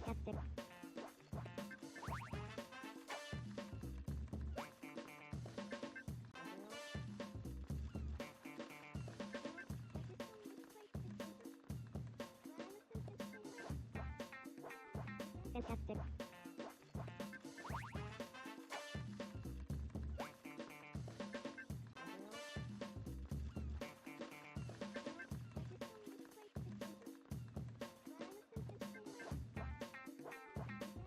Fantastic. Fantastic.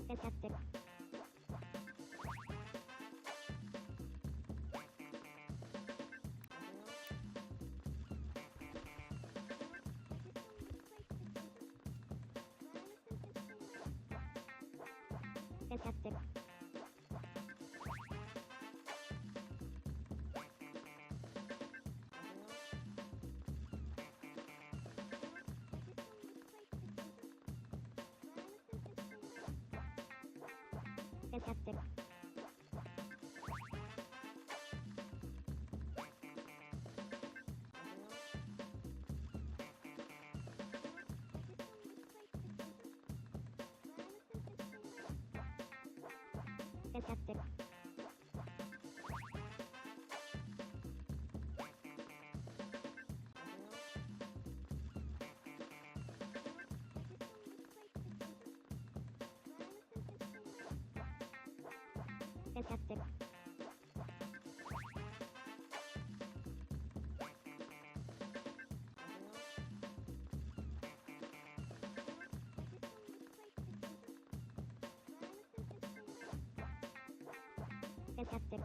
Fantastic. Fantastic. Fantastic. Fantastic. Fantastic. Fantastic.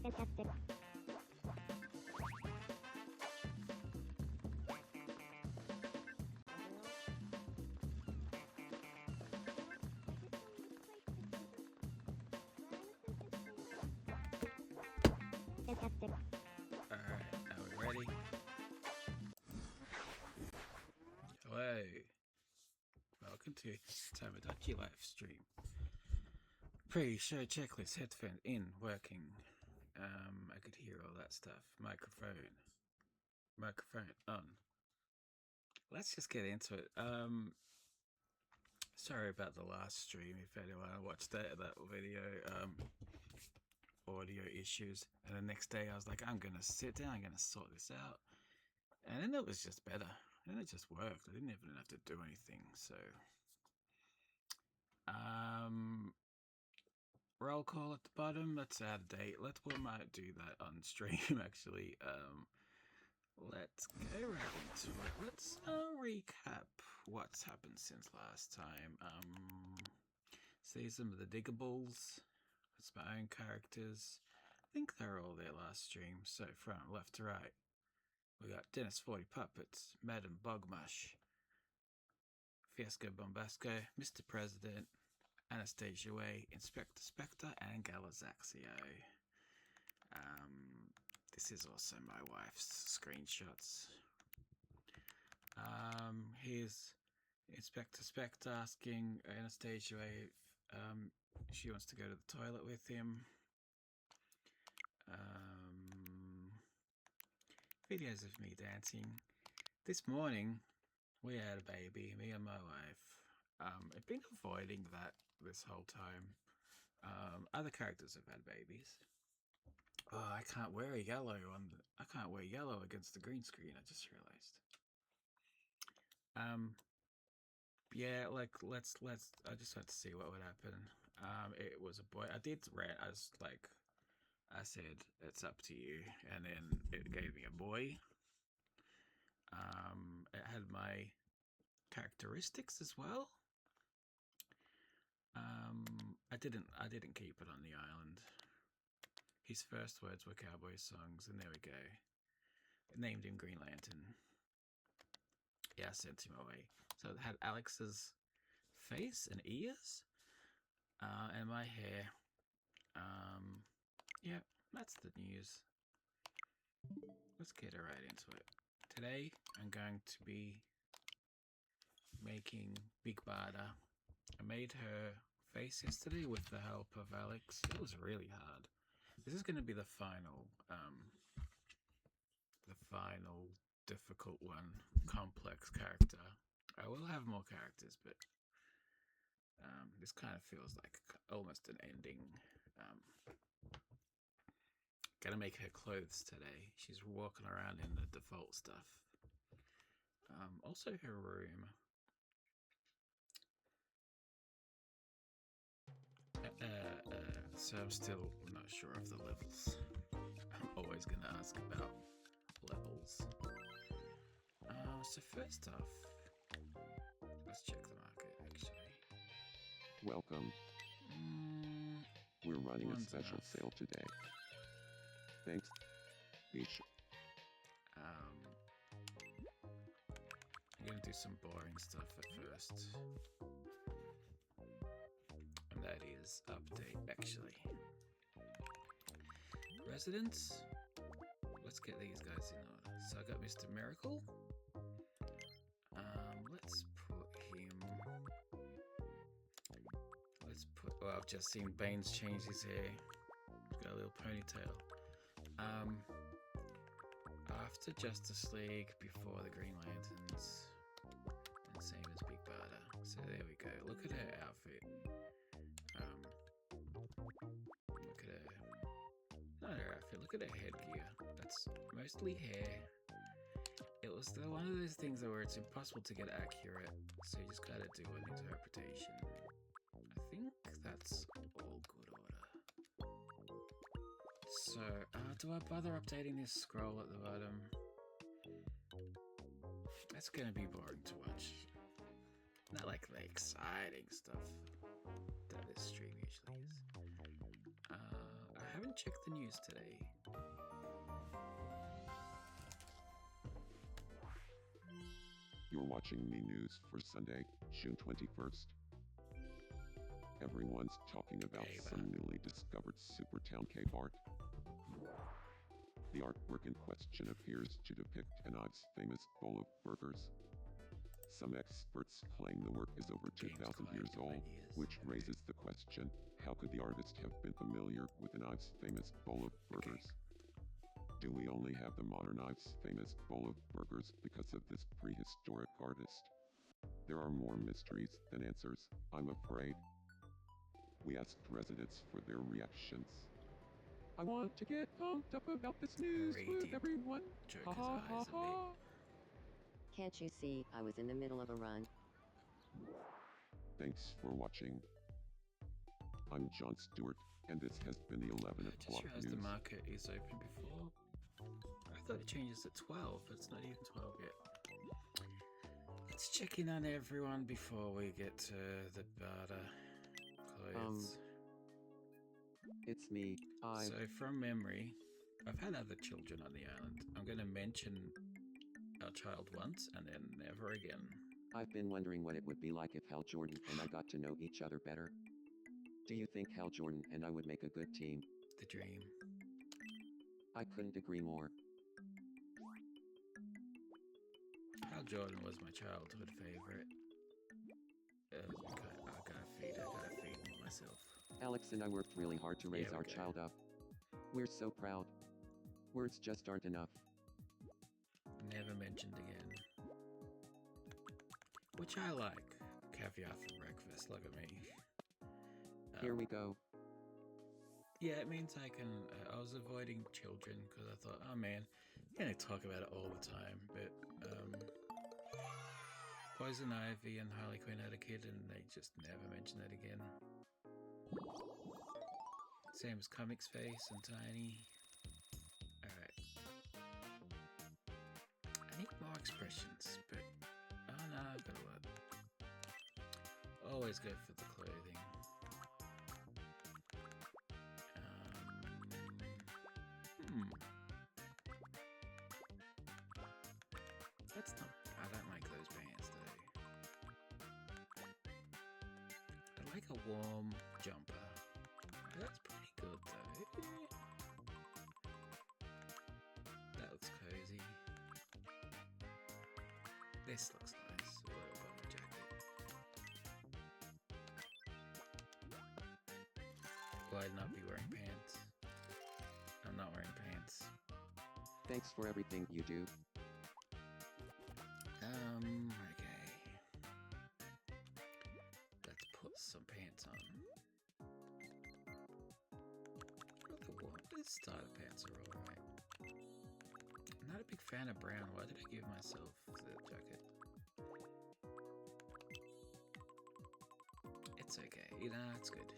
Fantastic. Fantastic. Alright, are we ready? Hello. Welcome to Tomodachi live stream. Pre-show checklist, headphone in, working. I could hear all that stuff. Microphone on. Let's just get into it. Sorry about the last stream if anyone watched that video. Audio issues, and the next day I was like, I'm gonna sit down, I'm gonna sort this out, and then it was just better, and it just worked. I didn't even have to do anything. So roll call at the bottom, that's out of date. We might do that on stream actually. Let's go right into it. Let's recap what's happened since last time. See some of the diggables. It's my own characters. I think they're all there last stream. So from left to right, we got Dennis 40 Puppets, Madam Bogmush, Fiasco Bombasco, Mr. President, Anastasia Way, Inspector Spectre, and Galazaxio. This is also my wife's screenshots. Here's Inspector Spectre asking Anastasia Way if she wants to go to the toilet with him. Videos of me dancing. This morning, we had a baby, me and my wife. I've been avoiding that this whole time. Other characters have had babies. Oh, I can't wear yellow against the green screen. I just realized. Yeah, like let's. I just had to see what would happen. It was a boy. I did rant. I was like, I said it's up to you, and then it gave me a boy. It had my characteristics as well. I didn't keep it on the island. His first words were cowboy songs, and there we go. I named him Green Lantern. Yeah, I sent him away. So it had Alex's face and ears, and my hair. Yeah, that's the news. Let's get right into it. Today, I'm going to be making Big Barda I made her face yesterday with the help of Alex. It was really hard. This is going to be the final difficult one, complex character. I will have more characters, but this kind of feels like almost an ending. Gonna make her clothes today. She's walking around in the default stuff. Also her room. So I'm still not sure of the levels. I'm always gonna ask about levels. So first off, let's check the market actually. Welcome. We're running a special sale today. Thanks. Ish. I'm gonna do some boring stuff at first. And that is update actually. Residents. Let's get these guys in order. So I got Mr. Miracle. Let's put him. Well, I've just seen Bane's change his hair. He's got a little ponytail. After Justice League, before the Green Lanterns, and same as Big Barda. So there we go. Look at her outfit. Look at her. Not her outfit. Look at her headgear. That's mostly hair. It was one of those things where it's impossible to get accurate, so you just gotta do an interpretation. I think that's all good order. So, do I bother updating this scroll at the bottom? That's gonna be boring to watch. Not like the exciting stuff that this stream usually is. I haven't checked the news today. You're watching Me News for Sunday, June 21st. Everyone's talking about some newly discovered Supertown cave art. The artwork in question appears to depict Enod's famous bowl of burgers. Some experts claim the work is over 2,000 years old, which raises the question, how could the artist have been familiar with Enod's famous bowl of burgers? Do we only have the modern Ives' famous bowl of burgers because of this prehistoric artist? There are more mysteries than answers, I'm afraid. We asked residents for their reactions. I want to get pumped up about this news with everyone. Ha ha ha ha. Can't you see, I was in the middle of a run. Thanks for watching. I'm John Stewart, and this has been the 11 I just o'clock realized news. the market is open before. I thought it changes at 12, but it's not even 12 yet. Let's check in on everyone before we get to the Barda clothes. It's me. So from memory, I've had other children on the island. I'm going to mention our child once and then never again. I've been wondering what it would be like if Hal Jordan and I got to know each other better. Do you think Hal Jordan and I would make a good team? The dream. I couldn't agree more. Hal Jordan was my childhood favorite. I gotta feed myself. Alex and I worked really hard to raise our Okay. child up. We're so proud. Words just aren't enough. Never mentioned again. Which I like. Caviar for breakfast, look at me. Here we go. Yeah, it means I can. I was avoiding children because I thought, oh man, you're gonna talk about it all the time. But Poison Ivy and Harley Quinn had a kid, and they just never mentioned it again. Same as Comics Face and Tiny. Alright. I need more expressions, but oh no, I've got a lot. Always go for the clothing. That's not. I don't like those pants though. I like a warm jumper. That's pretty good though. That looks cozy. This looks nice. A little bomber jacket. I not be wearing pants? I'm not wearing pants. Thanks for everything you do. Okay. Let's put some pants on. The starter pants are alright. I'm not a big fan of brown. Why did I give myself the jacket? It's okay. It's good.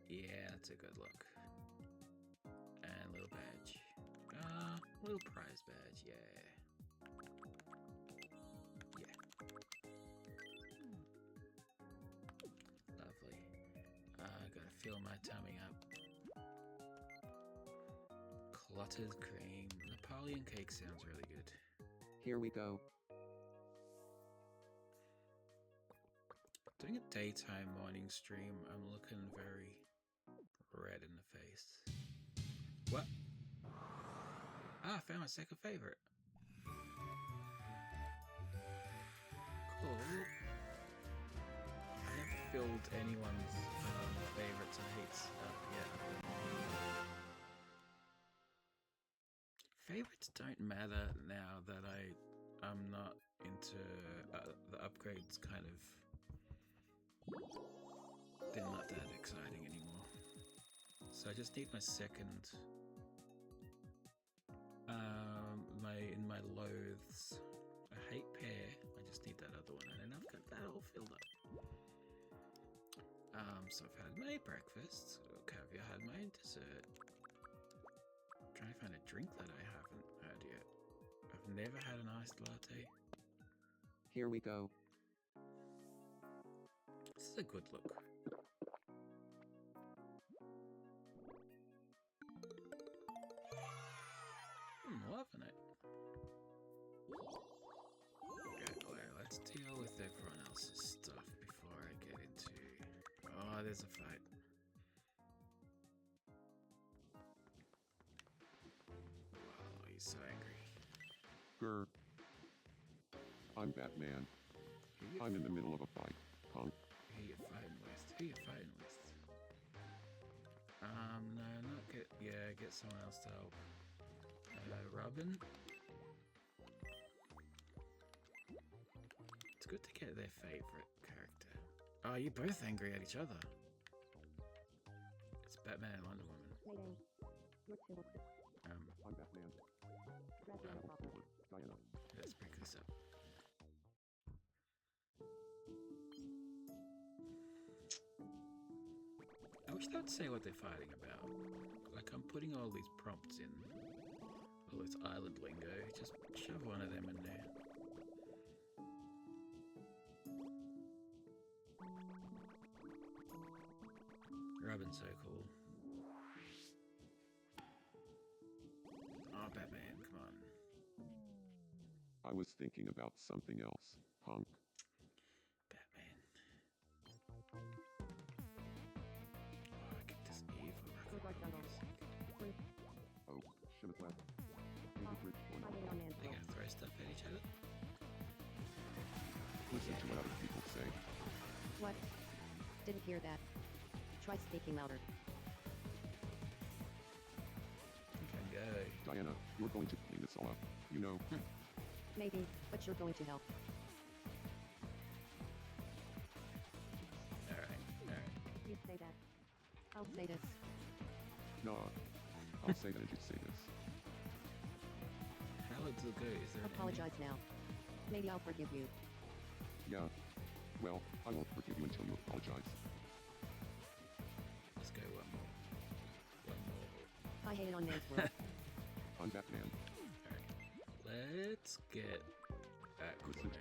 Yeah, that's a good look. And little badge. Little prize badge, yeah. Yeah. Lovely. Gotta fill my tummy up. Clotted cream. Napoleon cake sounds really good. Here we go. Doing a daytime morning stream, I'm looking very red in the face. What? Ah, I found my second favorite. Cool. I haven't filled anyone's favorites and hates up yet. Favorites don't matter now that I'm not into the upgrades kind of. They're not that exciting anymore. So I just need my second. In my loathes. I hate pear. I just need that other one, and then I've got that all filled up. So I've had my breakfast. Okay, have you had my dessert? I'm trying to find a drink that I haven't had yet. I've never had an iced latte. Here we go. This is a good look. Loving it. Okay, let's deal with everyone else's stuff before I get into... Oh, there's a fight. Oh, he's so angry. Grr. I'm Batman. I'm in the middle of a fight, punk. Who you fighting with? Who you fighting with? No, not get... Yeah, get someone else to help. Robin? It's good to get their favorite character. Oh, you're both angry at each other. It's Batman and Wonder Woman. Mayday. You're too. I'm Batman. Diana. Let's break this up. I wish they would say what they're fighting about. Like, I'm putting all these prompts in. All this island lingo. Just shove one of them in there. Robin's so cool. Oh, Batman, come on. I was thinking about something else, punk. Batman. Oh, I get this evil record. Oh, Shimmick left. They're gonna throw stuff at each other? Listen to what other people say. What? Didn't hear that. Try speaking louder. Can go. Diana, you're going to clean this all up. You know. Maybe, but you're going to help. Alright. You say that. I'll say this. Nah. I'll say that and you say this. How would it go? Is there an Apologize now. Maybe I'll forgive you. Yeah. Well, I won't forgive you until you apologize. Let's go one more. One more. I hate it on man's world. I'm Batman. Alright. Let's get Aquaman.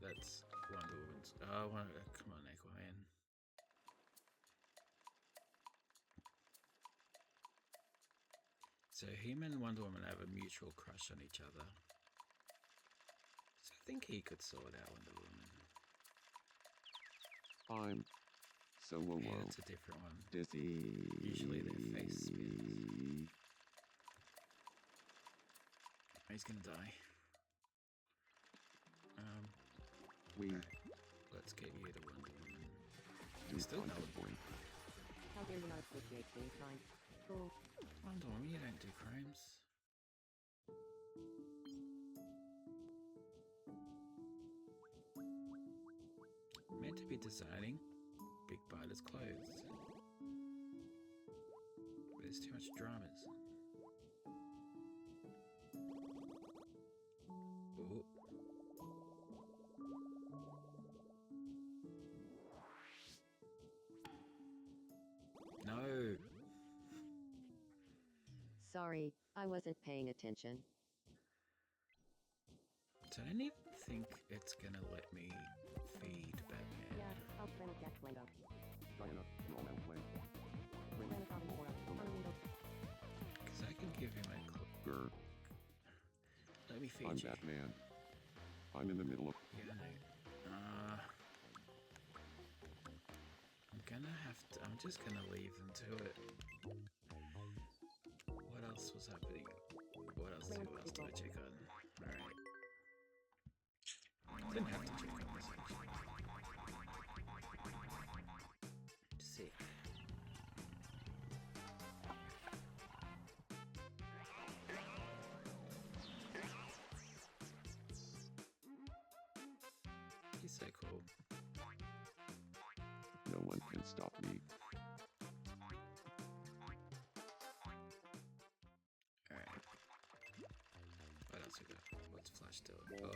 That's Wonder Woman's. Oh, come on, Aquaman. So him and Wonder Woman have a mutual crush on each other. So I think he could sort out Wonder Woman. I'm so whoa. Yeah, it's a different one. Dizzy. Usually their face spins. He's gonna die. We. Let's get you to Wonder Woman. do Still no. contemporary. How dare you not appreciate being kind? Cool. Random, you don't do crimes. Meant to be designing Big Barda's clothes. But there's too much dramas. Ooh. No. Sorry, I wasn't paying attention. So I don't even think it's gonna let me feed Batman. Yeah, I'll play with Jack later. Because I can give him a clip. Grr, Let me feed I'm you. Batman. I'm in the middle of. Yeah, I'm gonna have to. I'm just gonna leave them to it. What else was happening? What else do I check on? Alright. Didn't have to check on this actually. Sick. He's so cool. No one can stop me. Alright. What else we got? What's Flash doing? Oh.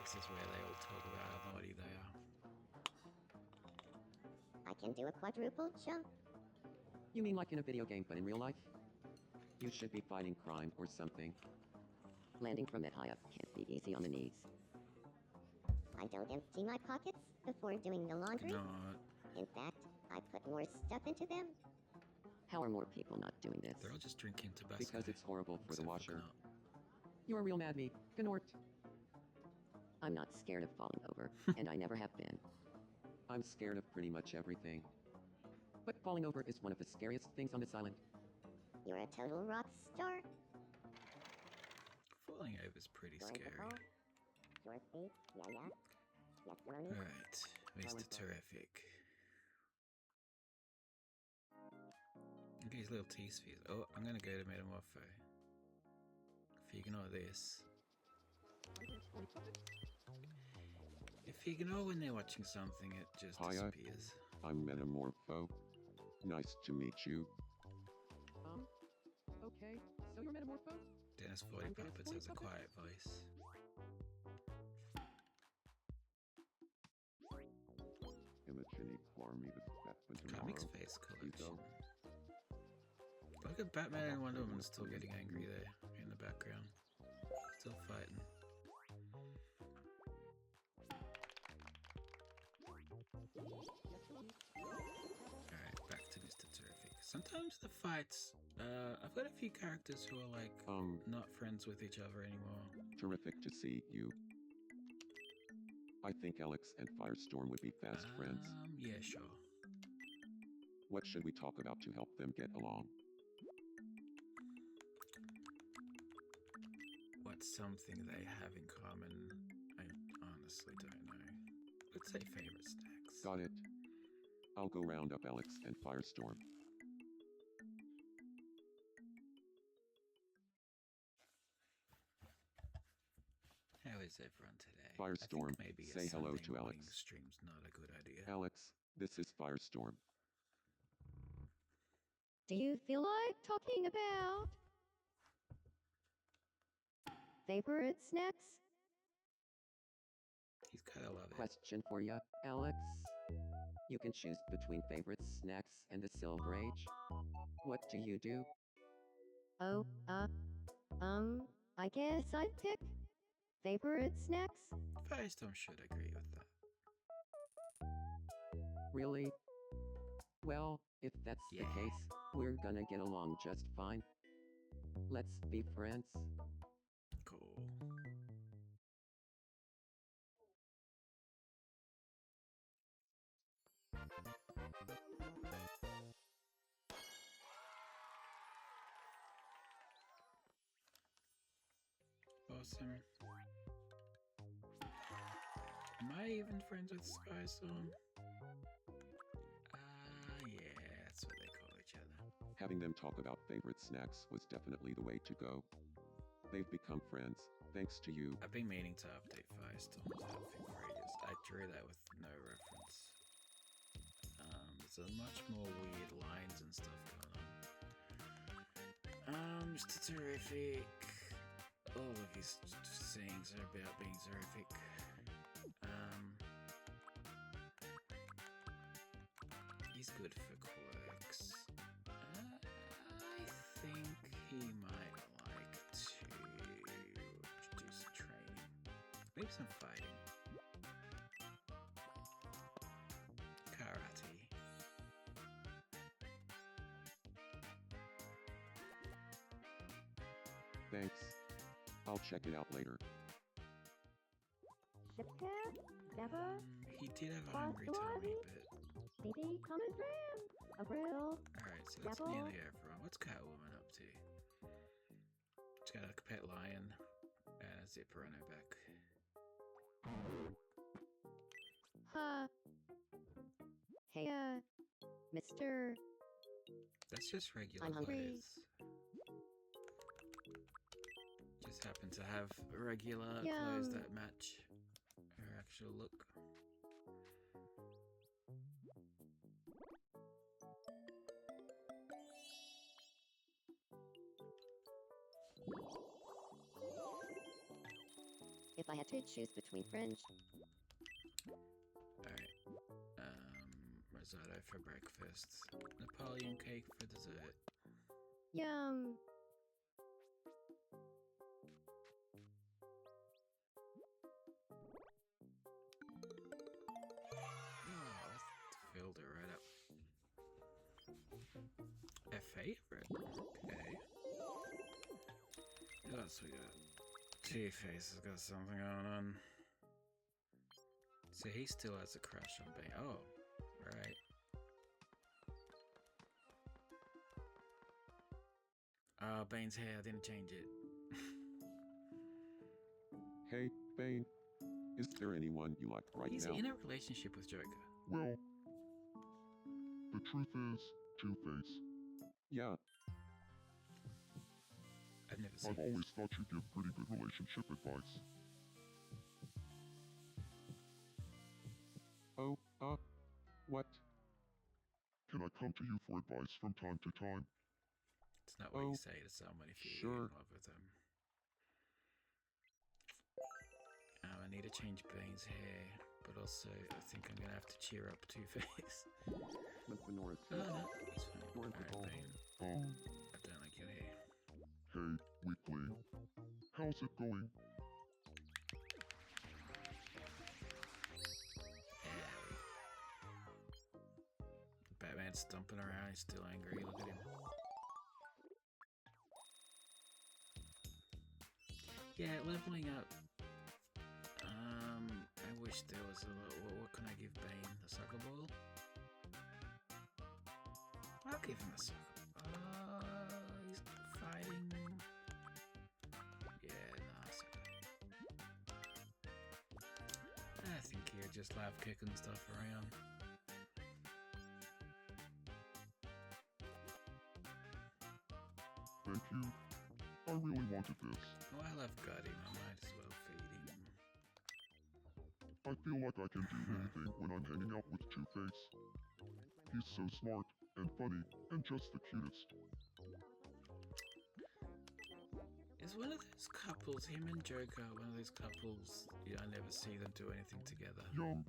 This is where they all talk about how naughty they are. I can do a quadruple jump. You mean like in a video game, but in real life? You should be fighting crime or something. Landing from that high up can't be easy on the knees. I don't empty my pockets before doing the laundry. Not. In fact, I put more stuff into them. How are more people not doing this? They're all just drinking Tabasco. Because it's horrible for the except washer. Gnat. You're a real mad me, Gnort. I'm not scared of falling over, and I never have been. I'm scared of pretty much everything. But falling over is one of the scariest things on this island. You're a total rock star. Falling over is pretty Going to scary. fall. Your feet, yeah. Yes, Ronnie. Alright, Mr. Terrific. Look at his little T-spheres. Oh, I'm gonna go to Metamorpho. If you ignore this. If you ignore when they're watching something, it just Hiya. disappears. I'm Metamorpho. Nice to meet you. Okay, so you're Metamorpho? Dennis 40 Puppets has a quiet voice. Imogen Farmy the Batman Comics tomorrow. face collection. Ego. Look at Batman and Wonder Woman still getting angry there in the background. Still fighting. Alright, back to Mr. Terrific. Sometimes the fights, I've got a few characters who are like not friends with each other anymore. Terrific to see you. I think Alex and Firestorm would be fast friends. Yeah, sure. What should we talk about to help them get along? What's something they have in common? I honestly don't know. Let's say favorite snacks. Got it. I'll go round up Alex and Firestorm. How is everyone today? Firestorm, I think maybe say a hello Sunday to morning Alex. stream's not a good idea. Alex, this is Firestorm. Do you feel like talking about favorite snacks? He's gotta love it. Question for ya, Alex. You can choose between favorite snacks and the Silver Age. What do you do? Oh, I guess I'd pick favorite snacks. Firestorm should agree with that. Really? Well, if that's Yeah. the case, we're gonna get along just fine. Let's be friends. Cool. Awesome. I even friends with Skystorm? Yeah, that's what they call each other. Having them talk about favorite snacks was definitely the way to go. They've become friends, thanks to you. I've been meaning to update Firestorm's outfit for ages. I drew that with no reference. There's a much more weird lines and stuff going on. Mr. Terrific. All of his sayings are about being terrific. He's good for quirks. I think he might like to do some training. Maybe some fighting. Karate. Thanks. I'll check it out later. Shiptail? Never? He did have a hungry tummy, but... Baby, come and ram! A grill? Alright, so that's Devil? nearly everyone. What's Catwoman up to? She's got a pet lion and a zipper on her back. Hey, Mr. That's just regular I'm hungry. clothes. Just happen to have regular Yum. clothes that match her actual look. If I had to choose between French, Alright. Risotto for breakfast. Napoleon cake for dessert. yum. Oh, that filled it right up. A favorite? Okay. What else we got? Two-Face has got something going on. So he still has a crush on Bane. Oh, right. Bane's hair, I didn't change it. Hey, Bane. Is there anyone you like right He's now? in a relationship with Joker. Well, the truth is, Two-Face, Yeah, I've never seen I've always thought you give pretty good relationship advice. oh, what? Can I come to you for advice from time to time? It's not what Oh, you say to someone if you're sure. in love with them. I need to change Bane's hair, but also I think I'm gonna have to cheer up Two-Face. With the North. Oh no, he's fine. North Alright, Pole. Bane, I don't like your hair. Hey, Weekly, how's it going? Batman's stomping around, he's still angry, look at him. Yeah, leveling up. I wish there was a little, what can I give Bane? The soccer ball? I'll give him a soccer ball. He's fighting. Yeah, nah, soccer. I think he'll just love kicking stuff around. Thank you. I really wanted this. Oh, I love gutting. I might as well feed him. I feel like I can do anything when I'm hanging out with Two-Face. He's so smart and funny and just the cutest. Is one of those couples, him and Joker, one of those couples, I never see them do anything together. Yum.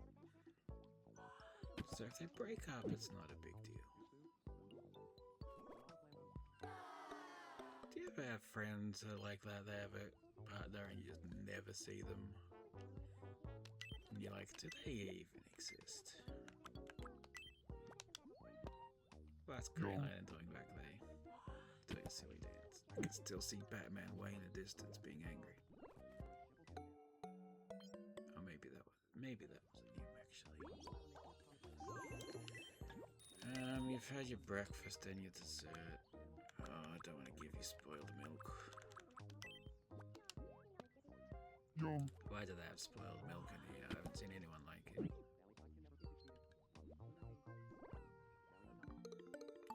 So if they break up, it's not a big deal. Do you ever have friends who are like that? They have a partner and you just never see them? And you're like, do they even exist? Well, that's Green No. Lantern doing back there. Doing a silly dance. I can still see Batman way in the distance being angry. Oh, maybe that wasn't him actually. You've had your breakfast and your dessert. Oh, I don't want to give you spoiled milk. yum. Why do they have spoiled milk in here? I haven't seen anyone like it.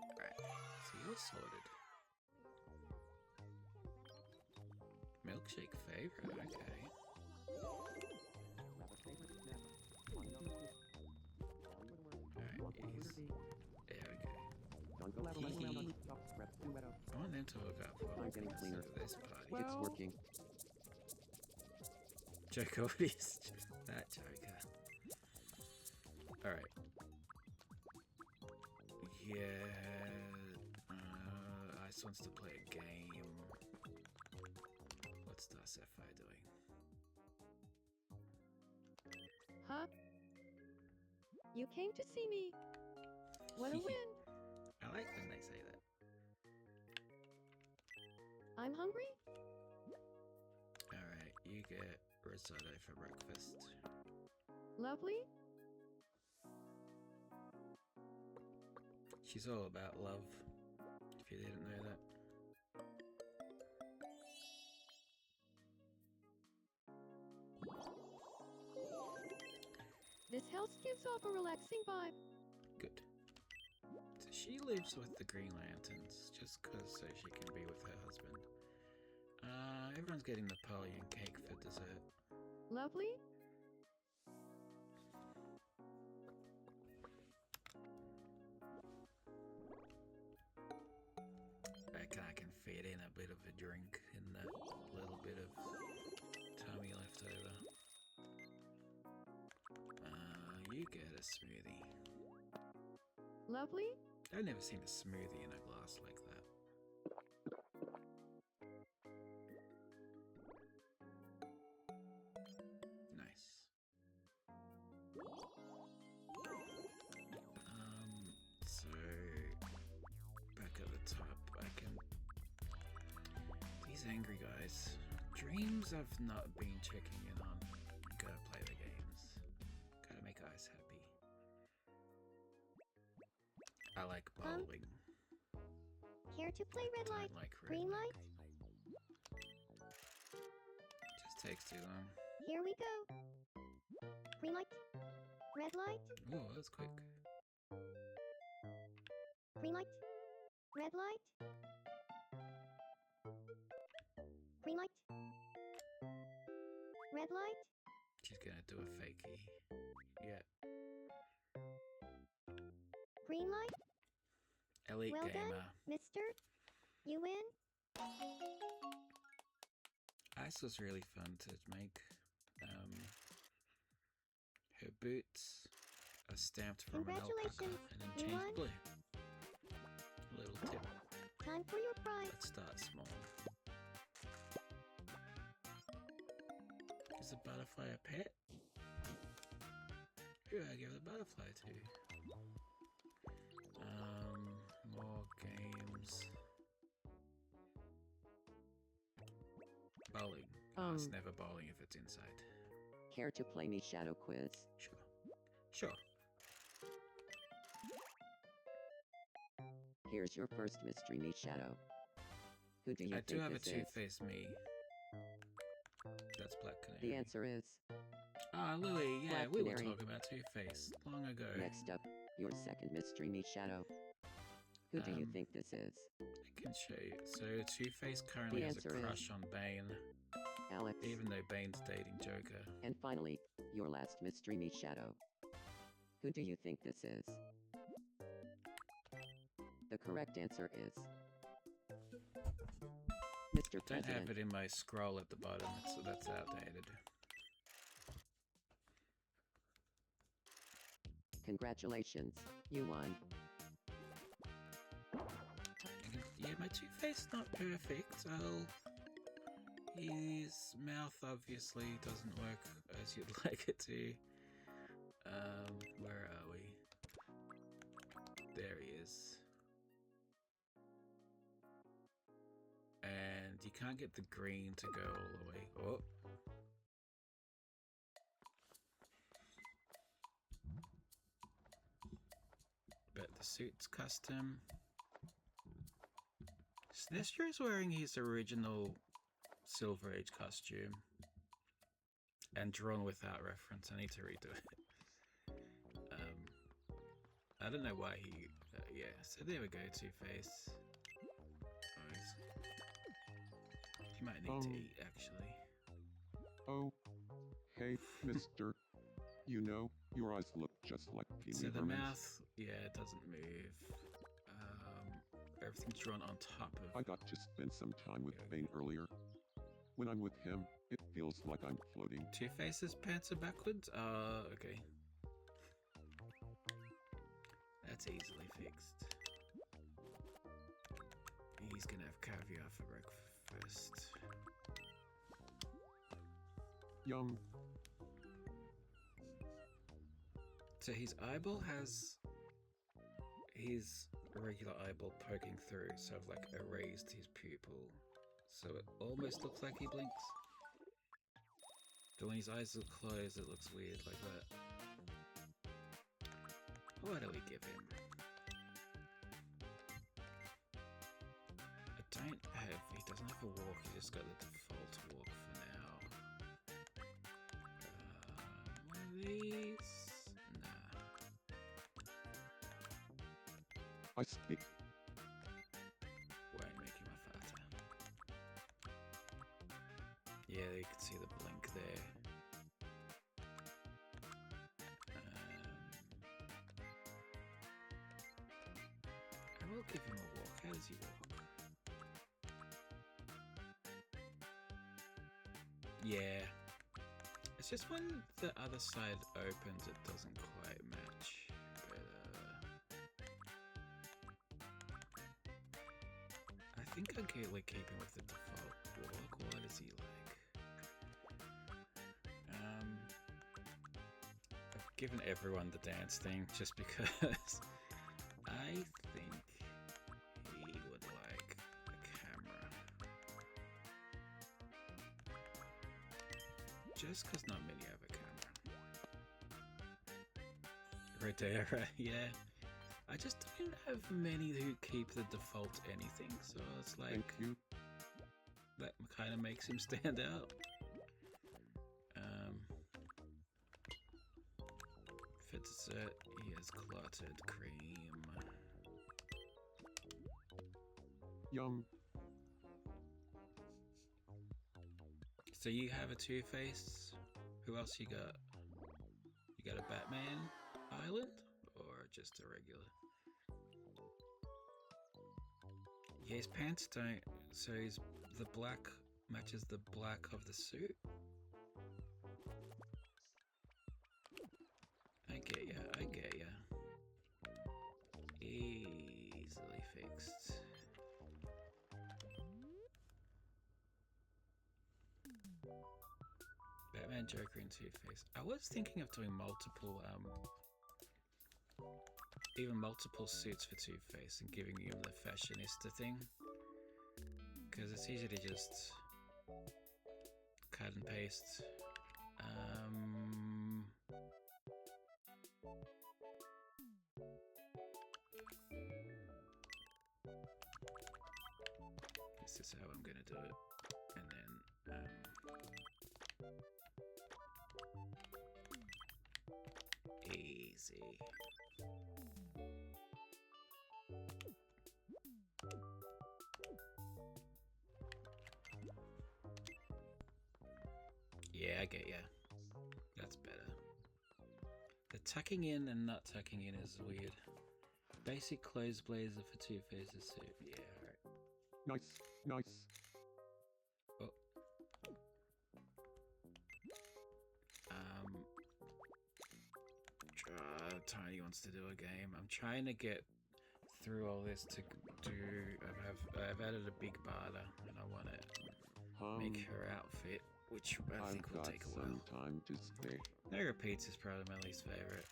Alright, so you're sorted. Milkshake favorite, okay. Alright, easy. There we go. I want them to look up for I'm getting cleaner. this party. It's working. Joker, what is that Joker? Alright. Yeah. Ice wants to play a game. What's Sapphire doing? Huh? You came to see me. What a win. I like when they say that. I'm hungry. Alright, you get risotto for breakfast. Lovely. She's all about love, if you didn't know that. This house gives off a relaxing vibe. Good. So she lives with the Green Lanterns, just so she can be with her husband. Everyone's getting Napoleon cake for dessert. Lovely. I can fit in a bit of a drink in that little bit of tummy left over. You get a smoothie. Lovely. I've never seen a smoothie in a glass like that. Nice. So back at the top, I can. These angry guys. Dreams I've not been checking in on. Gotta play the games. Gotta make Ice happy. I like bowling. Care to play red Don't light, like red green light? Just takes too long. Here we go. Green light, red light, Oh, that was quick. green light, red light, green light, red light. She's gonna do a fakie. Yeah. Green light. Elite Well gamer. done, mister. You win. Ice was really fun to make. Her boots are stamped from an alpaca Congratulations, and then you changed won. blue. Little tip. Time for your prize. Let's start small. Is a butterfly a pet? Who do I give the butterfly to? More games. Bowling. It's never bowling if it's inside. Care to play me shadow quiz? Sure. Sure. Here's your first mystery me shadow. Who do you I think do have a this is? two-faced me. That's Black Canary. The answer is Ah, Louis, yeah, Black we were Canary. talking about Two-Face long ago. next up, your second mystery me shadow. Who do you think this is? I can show you. So Two-Face currently The has a answer is- crush on Bane, Alex. even though Bane's dating Joker. And finally, your last mystery me shadow. Who do you think this is? The correct answer is Mr. Don't have President. it in my scroll at the bottom, so that's outdated. Congratulations, you won. Yeah, my Two-Face not perfect. His mouth obviously doesn't work as you'd like it to. Where are we? There he is. And you can't get the green to go all the way. Oh. But the suit's custom. Sinestro is wearing his original Silver Age costume. and drawn without reference. I need to redo it. I don't know why he... yeah, so there we go, Two-Face. You might need to eat, actually. Oh. Hey, mister. You know, your eyes look just like Pee So Wee the Herman's. mouth, yeah, it doesn't move. Everything's drawn on top of... I got to spend some time with Bane earlier. When I'm with him, it feels like I'm floating. Two-Face's pants are backwards? Okay. That's easily fixed. He's gonna have caviar for breakfast. Yum. So his eyeball has his regular eyeball poking through, so I've like erased his pupil. So it almost looks like he blinks. But when his eyes are closed, it looks weird like that. What do we give him? He doesn't have a walk, he just got the default walk for now. One of these? Nah. I speak. Won't make him a farter. Yeah, you can see the blink there. I will give him a walk. How does he walk? Yeah. It's just when the other side opens, it doesn't quite match. But, I think we're keeping with the default walk. What is he like? I've given everyone the dance thing just because I think he would like a camera. Just because not many have a camera. Rodera, yeah. I just don't have many who keep the default anything, so it's like... Thank you. That kind of makes him stand out. For dessert, he has clotted cream. Yum. So you have a Two-Face. Who else you got? You got a Batman Island? Or just a regular? Yeah, his pants don't... So the black matches the black of the suit? I get ya, I get ya. Easily fixed. Batman, Joker, and Two-Face. I was thinking of doing multiple, even multiple suits for Two-Face and giving him the fashionista thing. Because it's easy to just cut and paste. This is how I'm gonna do it. And then, easy. Yeah, I get ya. That's better. The tucking in and not tucking in is weird. Basic clothes blazer for Two-Face's suit. Yeah, alright. Nice, nice. Oh. Tiny wants to do a game. I'm trying to get through all this to do. I've added a Big Barda, and I want to make her outfit, which I think will take a while. I've got some time to spare. No repeats is probably my least favorite.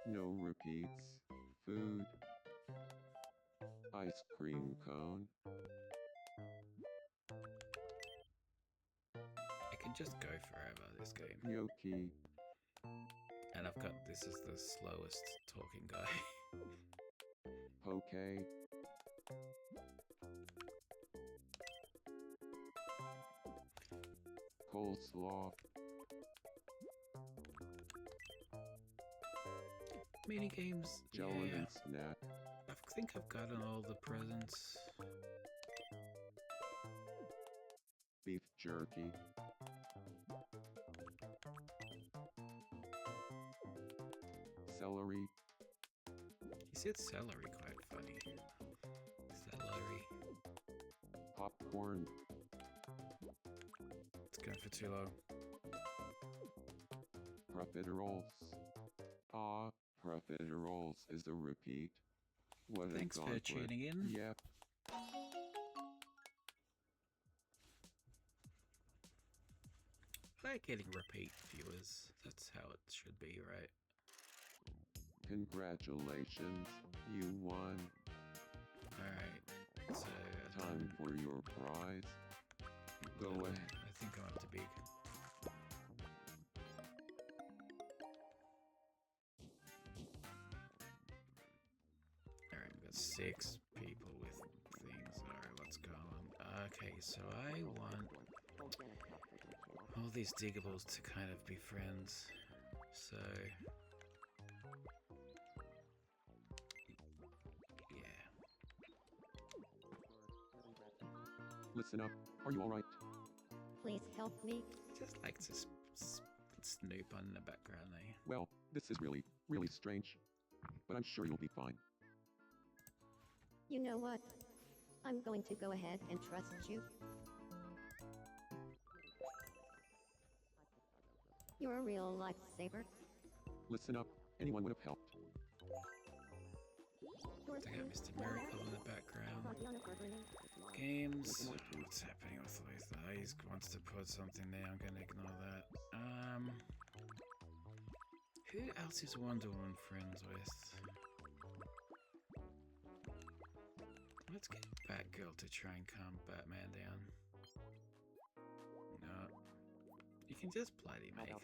No repeats. Food. Ice cream cone. It can just go forever, this game. Gnocchi. And I've got, this is the slowest talking guy. Poke. Coleslaw. Mini games. Gelatin Yeah. snack. I think I've gotten all the presents. Beef jerky. Celery. He said celery, quite funny. Celery. Popcorn. It's going for too low. Profiteroles. Ah, profiteroles is a repeat. What a Thanks for gauntlet. tuning in. Yep. I like getting repeat viewers. That's how it should be, right? Congratulations, you won. Alright, so... Time for your prize. Go ahead. I think I'm up to big. Alright, we've got 6 people with things. Alright, what's going on? Okay, so I want all these diggables to kind of be friends. So... yeah. Listen up. Are you alright? Please help me. Just like to snoop on in the background, eh? Well, this is really, really strange. But I'm sure you'll be fine. You know what? I'm going to go ahead and trust you. You're a real lifesaver. Listen up. Anyone would have helped. I got Mr. Miracle in the background. Games. What's happening with Luther? He wants to put something there. I'm gonna ignore that. Who else is Wonder Woman friends with? Let's get Batgirl to try and calm Batman down. No. You can just bloody make him.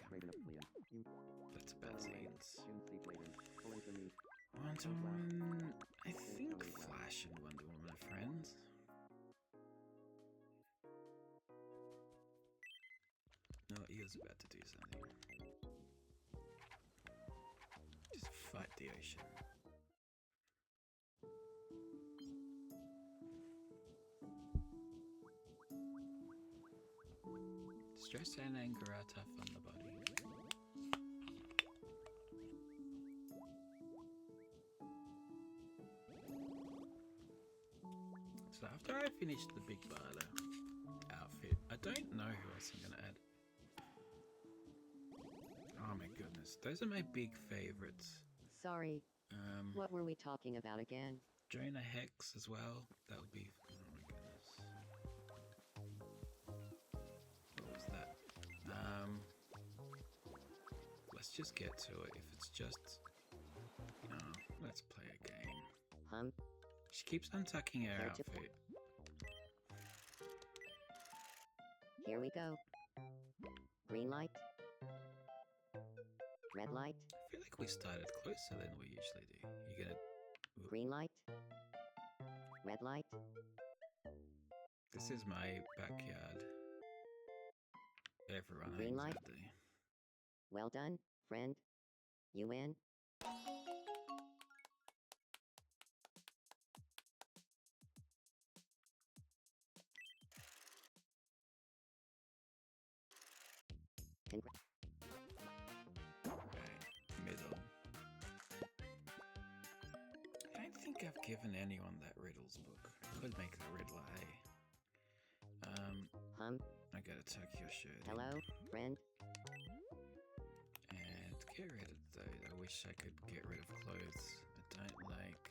That's about scenes. Wonder Woman... I think Flash and Wonder Woman are friends. No, he was about to do something. Just fight the ocean. Stress and anger are tough on the body. So after I finish the Big Barda outfit, I don't know who else I'm going to add. Oh my goodness, those are my big favorites. Sorry, what were we talking about again? Jonah Hex as well. That would be... oh my goodness. What was that? Let's just get to it. If it's just... oh, let's play a game. She keeps untucking her outfit. Here we go. Green light. Red light. I feel like we started closer than we usually do. You're gonna... ooh. Green light. Red light. This is my backyard. Everyone Green hangs light. out there. Well done, friend. You win. Right, middle. I don't think I've given anyone that riddles book. I could make the riddler, hey. I gotta tuck your shirt in. Hello, friend. And get rid of those. I wish I could get rid of clothes. I don't like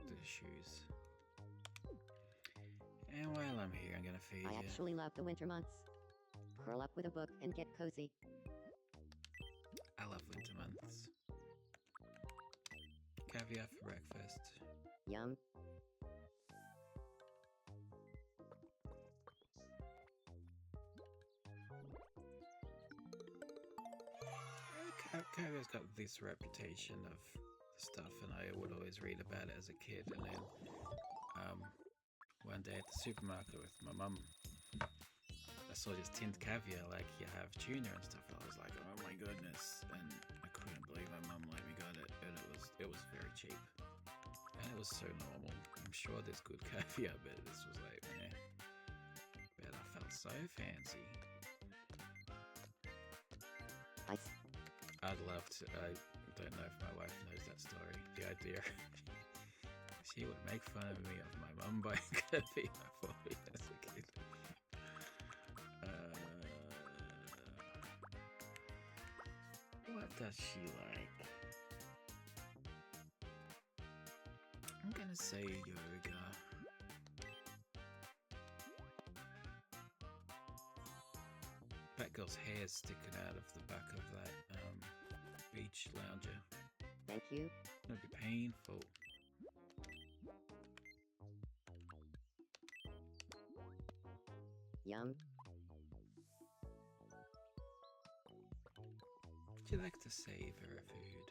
the shoes. And while I'm here, I'm gonna feed I you. actually love the winter months. Curl up with a book and get cozy. I love winter months. Caviar for breakfast. Yum. Caviar's got this reputation of stuff, and I would always read about it as a kid. And then one day at the supermarket with my mum, saw this tinned caviar, like you have tuna and stuff. I was like, oh my goodness, and I couldn't believe my mum let me got it, and it was very cheap, and it was so normal. I'm sure there's good caviar, but this was like, meh. But I felt so fancy. I'd love to. I don't know if my wife knows that story. The idea. She would make fun of me of my mum buying caviar for me as a kid. What does she like? I'm gonna say yoga. Batgirl's hair's sticking out of the back of that beach lounger. Thank you. It'll be painful. Yum. Would you like to savor food?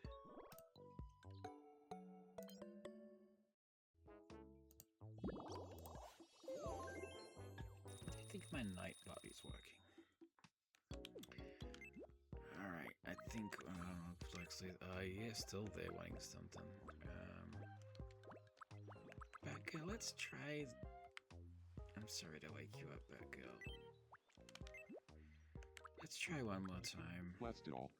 I think my night bot is working. Alright, I think yeah, still there wanting something. Batgirl, let's try. I'm sorry to wake you up, Batgirl. Let's try one more time. Blast it all.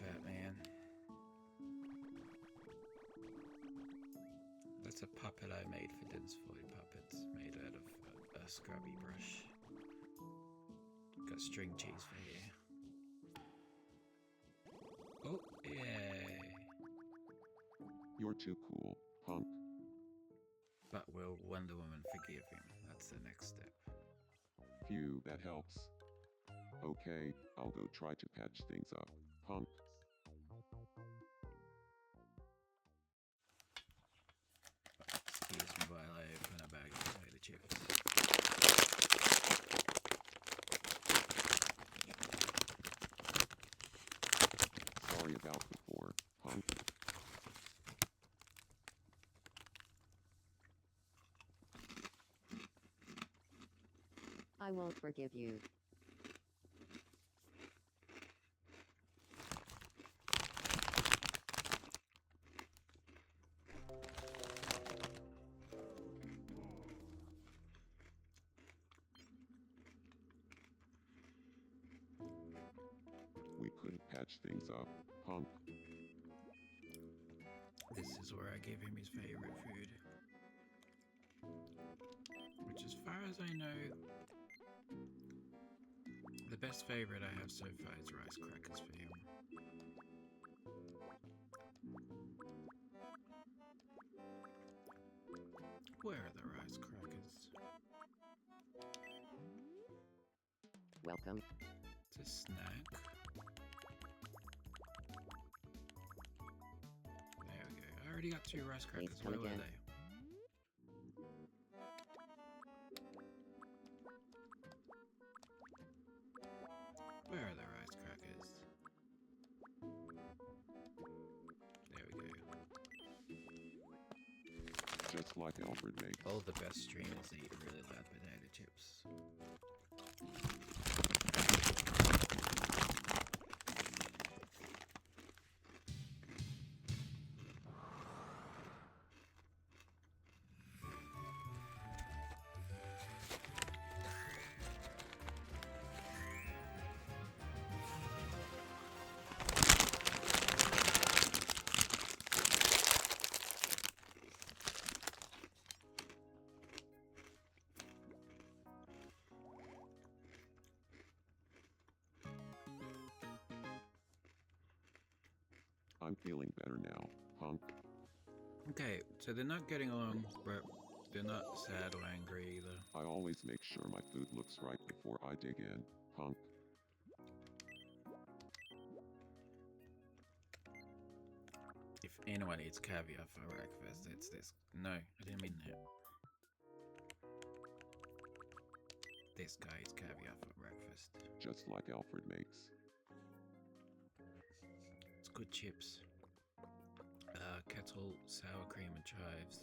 Batman. That's a puppet I made for Din's Floyd Puppets, made out of a scrubby brush. Got string cheese for here. Oh, yay! You're too cool, punk. But will Wonder Woman forgive him? That's the next step. Phew, that helps. Okay, I'll go try to patch things up, punk. Excuse me while I open a bag of potato chips. Sorry about before, punk. I won't forgive you. We could patch things up, punk. This is where I give him his favorite food. Which, as far as I know, the best favorite I have so far is rice crackers for him. Where are the rice crackers? Welcome. It's a snack. There we go. I already got 2 rice crackers. Please come Where were again. they? Where are the rice crackers? There we go. Just like Alfred makes. All the best streamers eat really loud potato chips. I'm feeling better now, punk. Okay, so they're not getting along, but they're not sad or angry either. I always make sure my food looks right before I dig in, punk. If anyone eats caviar for breakfast, it's this. No, I didn't mean that. This guy eats caviar for breakfast. just like Alfred makes. It's good chips. Kettle, sour cream, and chives.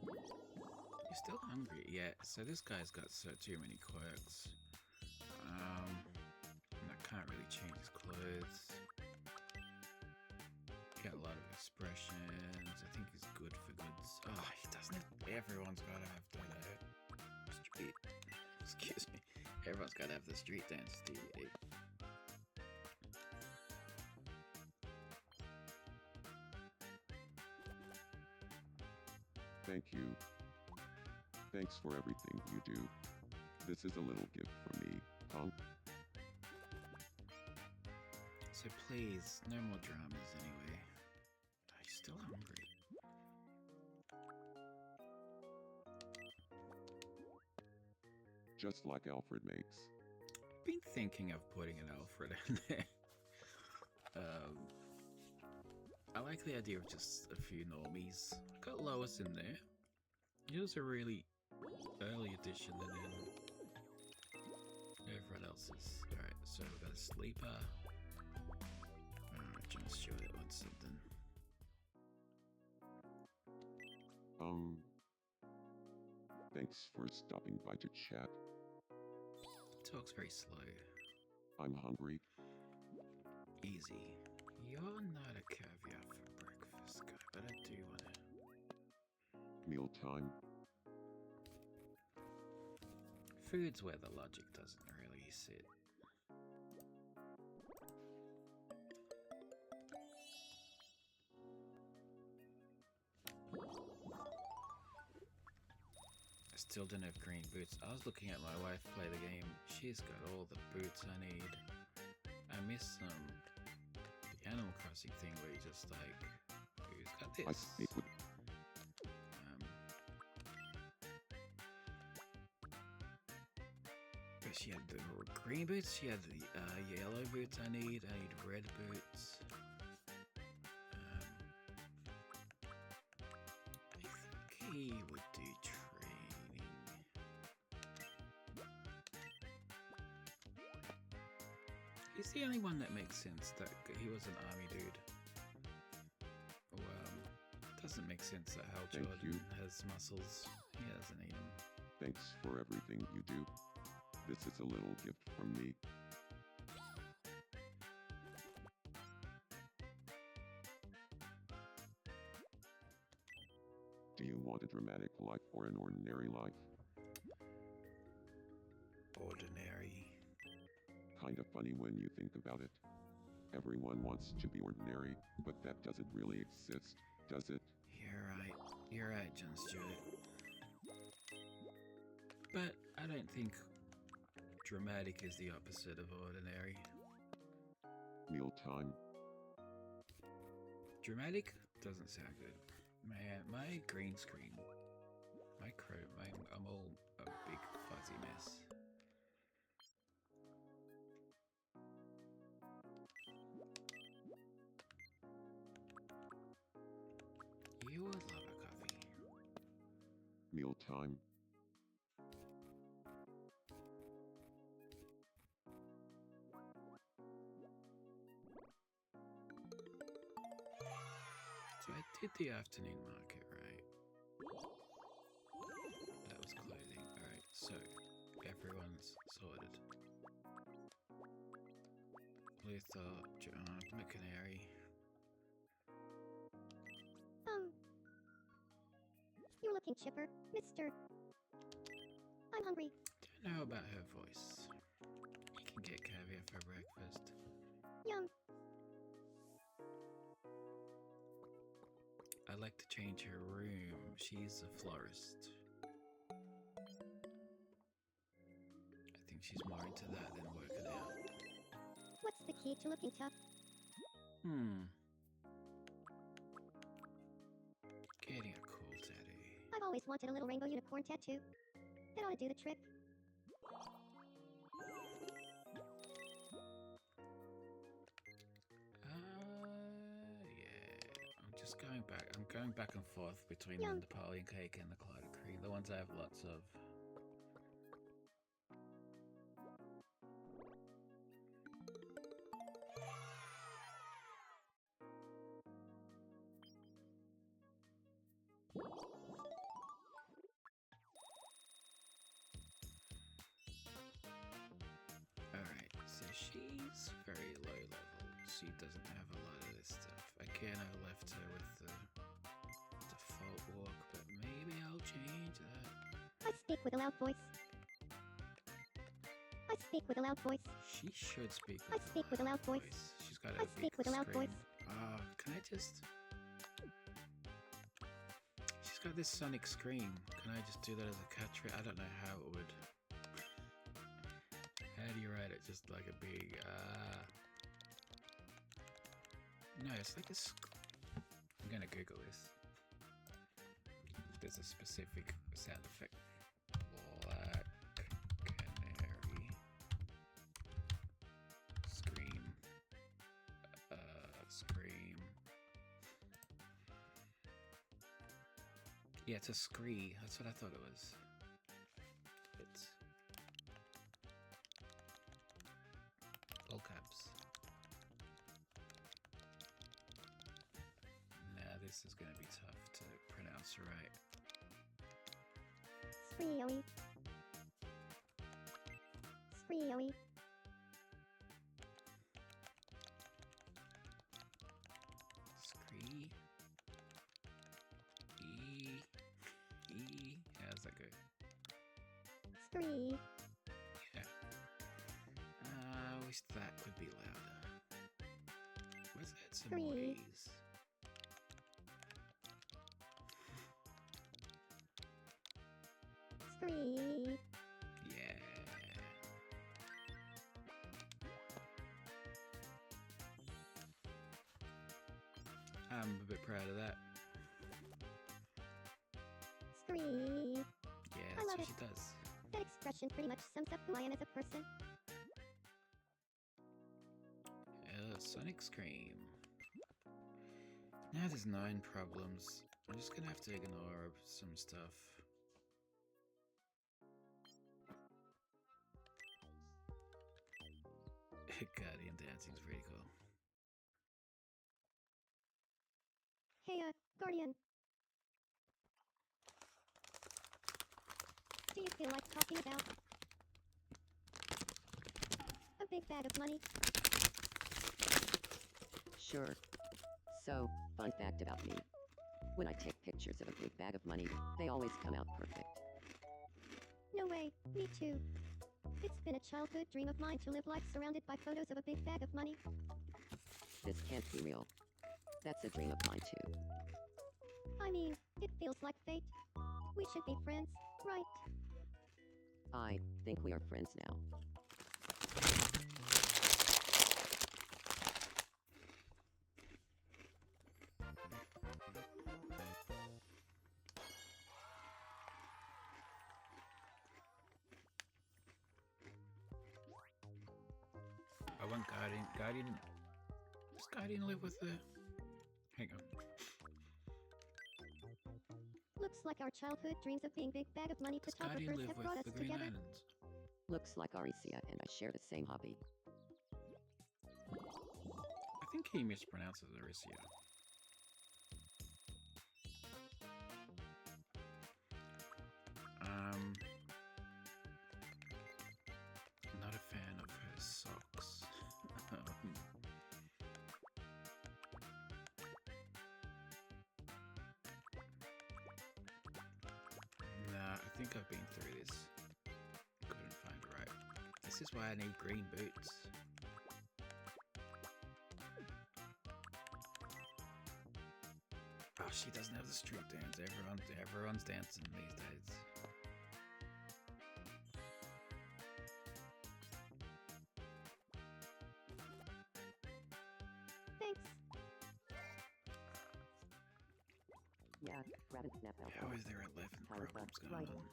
You're still hungry? Yeah, so this guy's got too many quirks. And I can't really change his clothes. Got a lot of expressions. I think he's good for goods. Oh, he doesn't have... Everyone's got to have the street... Excuse me. Everyone's got to have the street dance DVD. Thank you. Thanks for everything you do. This is a little gift from me, Tom. So please, no more dramas anyway. Are you still hungry? Just like Alfred makes. I've been thinking of putting an Alfred in there. I like the idea of just a few normies. I got Lois in there. He was a really early addition, and then everyone else is... Alright, so we've got a sleeper. Alright, John Stewart wants something. Thanks for stopping by to chat. He talks very slow. I'm hungry. Easy. You're not a caviar for breakfast guy, but I do want to... Mealtime. Food's where the logic doesn't really sit. I still don't have green boots. I was looking at my wife play the game. She's got all the boots I need. I miss the Animal Crossing thing where you just like, who's got this? I speak with She had the green boots, she had the yellow boots I need red boots. I think he would do training. He's the only one that makes sense, that he was an army dude. Doesn't make sense that Hal Thank Jordan you. has muscles. He doesn't need them. Thanks for everything you do. This is a little gift from me. Do you want a dramatic life or an ordinary life? Ordinary. Kind of funny when you think about it. Everyone wants to be ordinary, but that doesn't really exist, does it? You're right, John Stewart. But I don't think dramatic is the opposite of ordinary. Mealtime. Dramatic doesn't sound good. Man, my green screen, my Chrome, I'm all a big fuzzy mess. You would love a coffee. Mealtime. So I did the afternoon market, right? That was clothing. Alright, so everyone's sorted. Luther, John, McCanary. You're looking chipper, mister. I'm hungry. Don't know about her voice. You can get caviar for breakfast. Yum. I'd like to change her room. She's a florist. I think she's more into that than working out. What's the key to looking tough? Getting a cool tattoo. I've always wanted a little rainbow unicorn tattoo. That ought to do the trick. Yeah. I'm just going I'm going back and forth between Yum. the Napoleon cake and the Clydda cream, the ones I have lots of. Alright, so she's very low level. She doesn't have a lot of this stuff. Again, I left her with the default walk, but maybe I'll change that. I speak with a loud voice. I speak with a loud voice. She should speak I speak with a loud voice. She's got I a speak big with a loud scream. voice. Can I just... She's got this sonic scream. Can I just do that as a catchphrase? I don't know how it would... How do you write it? Just like a big... No, it's like a... I'm gonna Google this. There's a specific sound effect. Black canary. Scream. Scream. Yeah, it's a scree. That's what I thought it was. It's all caps. Now this is going to be tough to pronounce right. Spreeowy. Spreeowy. Scree. How's that go? Spree. Yeah. I wish that could be louder. Let's add some more Spree. E's. Spree. Yeah. I'm a bit proud of that. Spree. Yeah, I that's love what it. she does. That expression pretty much sums up who I am as a person. Sonic Scream. Now there's 9 problems. I'm just gonna have to ignore some stuff. Guardian dancing's pretty cool. Hey, Guardian. Do you feel like talking about a big bag of money? Sure. So, fun fact about me. When I take pictures of a big bag of money, they always come out perfect. No way, me too. It's been a childhood dream of mine to live life surrounded by photos of a big bag of money. This can't be real. That's a dream of mine too. I mean, it feels like fate. We should be friends, right? I think we are friends now. I want Guardian. Does Guardian live with the... Hang on. Looks like our childhood dreams of being big bag of money Does Guardian photographers live have with brought us the Green together. Islands? Looks like Aricia and I share the same hobby. I think he mispronounces Aricia. Not a fan of her socks. Nah, I think I've been through this. Couldn't find right. This is why I need green boots. Oh, she doesn't have the street dance. Everyone's dancing these days. Thanks. Yeah, rabbit snap out. How is there 11 problems going on?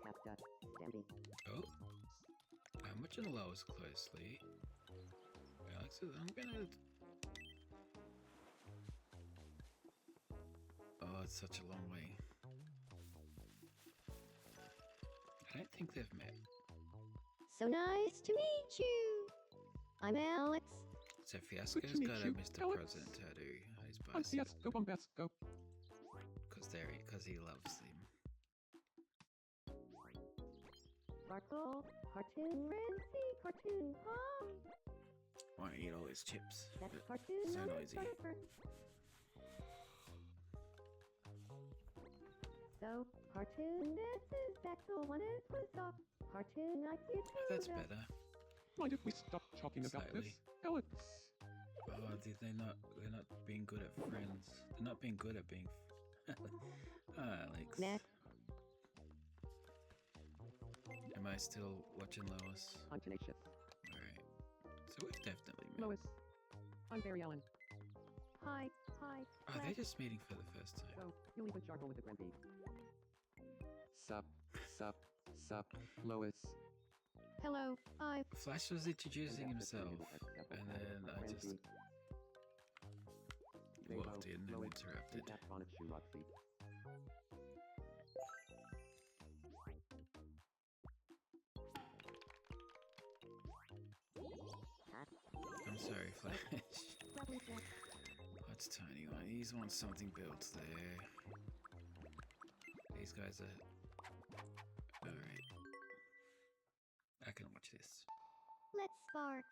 Capta, Dandy. Oh. I'm watching the lowest closely. Alex, I'm gonna... that's such a long way. I don't think they've met. So nice to meet you. I'm Alex. So Fiasco's meet got a you, Mr. Alex. President tattoo on his I'm bicep Fiasco Bombasco. because he loves him. Sparkle, cartoon, Renzi, cartoon, huh? Want to eat all his chips, That's but cartoon, so not noisy. So, cartoon, this is Baxel, one is was off. Cartoon, I see it too. That's better. Mind if we stop talking about this, Slightly. Alex? Oh, they're not being good at friends. They're not being good at being. Alex. Next. Am I still watching Lois? I'm tenacious. Alright. So we've definitely met. Lois. I'm Barry Allen. Hi. Oh, they're just meeting for the first time. So, you'll even jargle with the Granby. Sup, Lois. Hello, Flash was introducing himself, and then I just walked in and interrupted. I'm sorry, Flash. What's tiny one? He's wants something built there. These guys are... Alright. I can watch this. let's spark.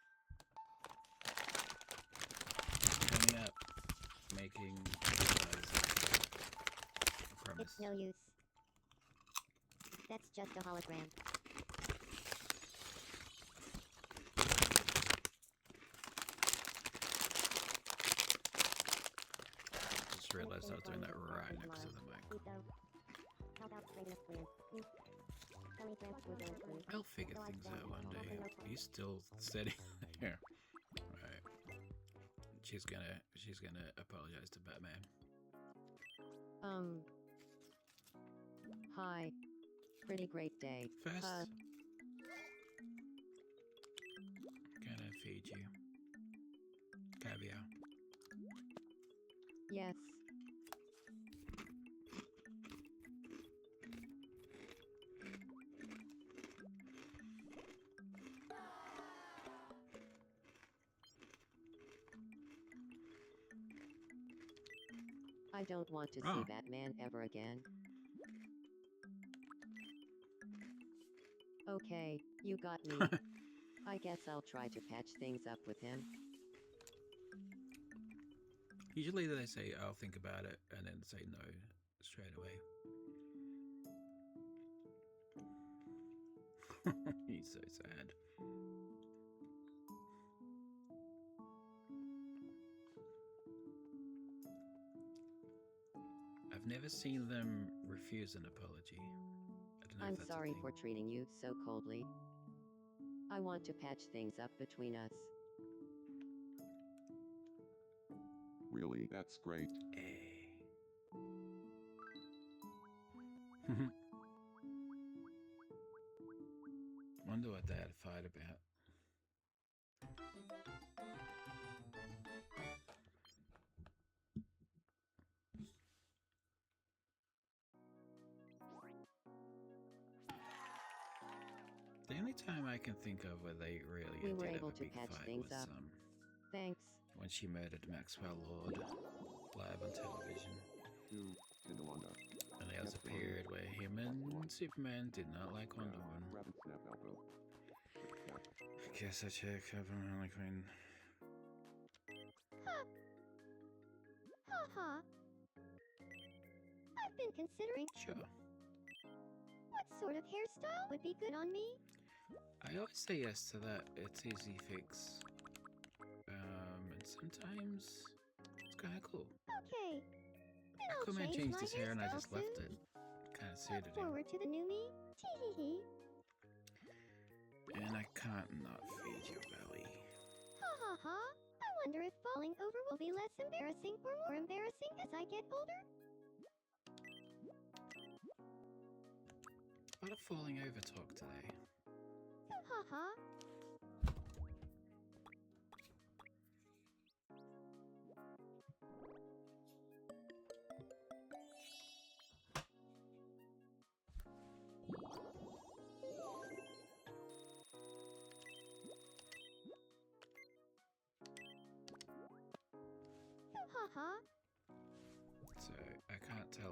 Coming up, making you guys a promise. It's no use. That's just a hologram. Just realized I was doing that right next to the mic. How about trading a plan? I'll figure things out one day. He's still sitting there. Alright. She's gonna apologize to Batman. Hi. Pretty great day. First, gonna feed you caviar. Yes. I don't want to see Oh. Batman ever again. Okay, you got me. I guess I'll try to patch things up with him. Usually they say, I'll think about it, and then say no straight away. He's so sad. I've never seen them refuse an apology. I don't know if I'm that's a sorry thing. for treating you so coldly. I want to patch things up between us. Really, that's great. Wonder what they had a fight about. The only time I can think of where they really We were did have able a to big patch fight things was up. Thanks. when she murdered Maxwell Lord live on television. To Wanda. And there was a period where him and Superman did not like Wonder Woman. Rabbit snap elbow. I guess I check up on Harley Quinn. Haha. I've been considering Sure. what sort of hairstyle would be good on me. I always say yes to that. It's easy fix. And sometimes it's kind of cool. Okay. Then I'll Aquaman change changed my his hair and I hairstyle just left soon. it. Kind of Look suited him. forward to the new me. Tee-hee-hee. And I can't not feed your belly. Ha ha ha. I wonder if falling over will be less embarrassing or more embarrassing as I get older. A lot of falling over talk today. Ha ha.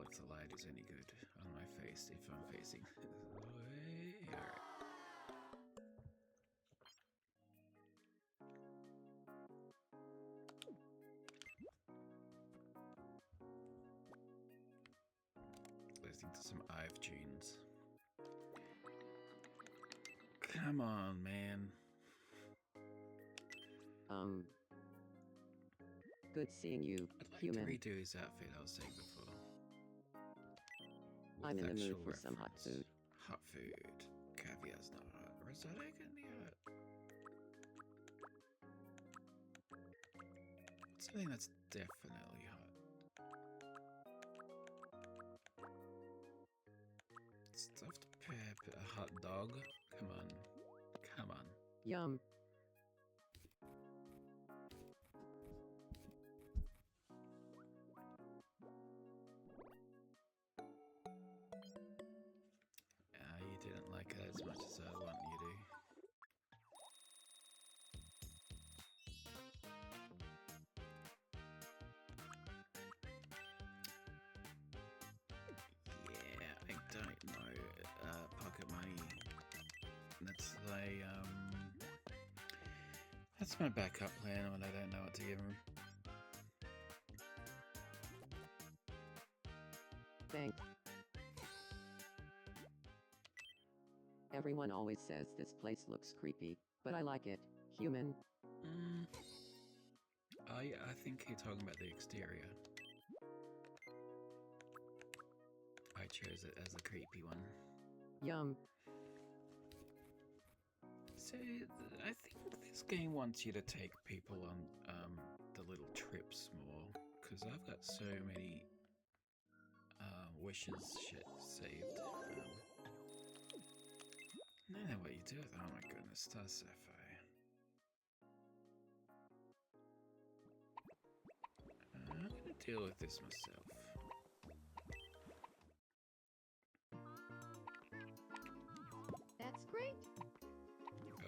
if the light is any good on my face if I'm facing this way. Alright. Listening to some Ive tunes. Come on, man. Good seeing you, I'd like human. to redo his outfit I was saying before. I'm in the mood actual for some hot reference. food. Hot food. Caviar's not hot. Risotto can be hot. Something that's definitely hot. Stuffed pepper, a hot dog. Come on. Come on. Yum. You didn't like it as much as I want you to. Yeah, I don't know. Pocket money. That's my backup plan when I don't know what to give him. Thanks. Everyone always says this place looks creepy, but I like it. Human. I think you're talking about the exterior. I chose it as the creepy one. Yum. So, I think this game wants you to take people on the little trips more, because I've got so many wishes shit saved. I don't know what you do with it. Oh my goodness, that's so far. I'm gonna deal with this myself. That's great.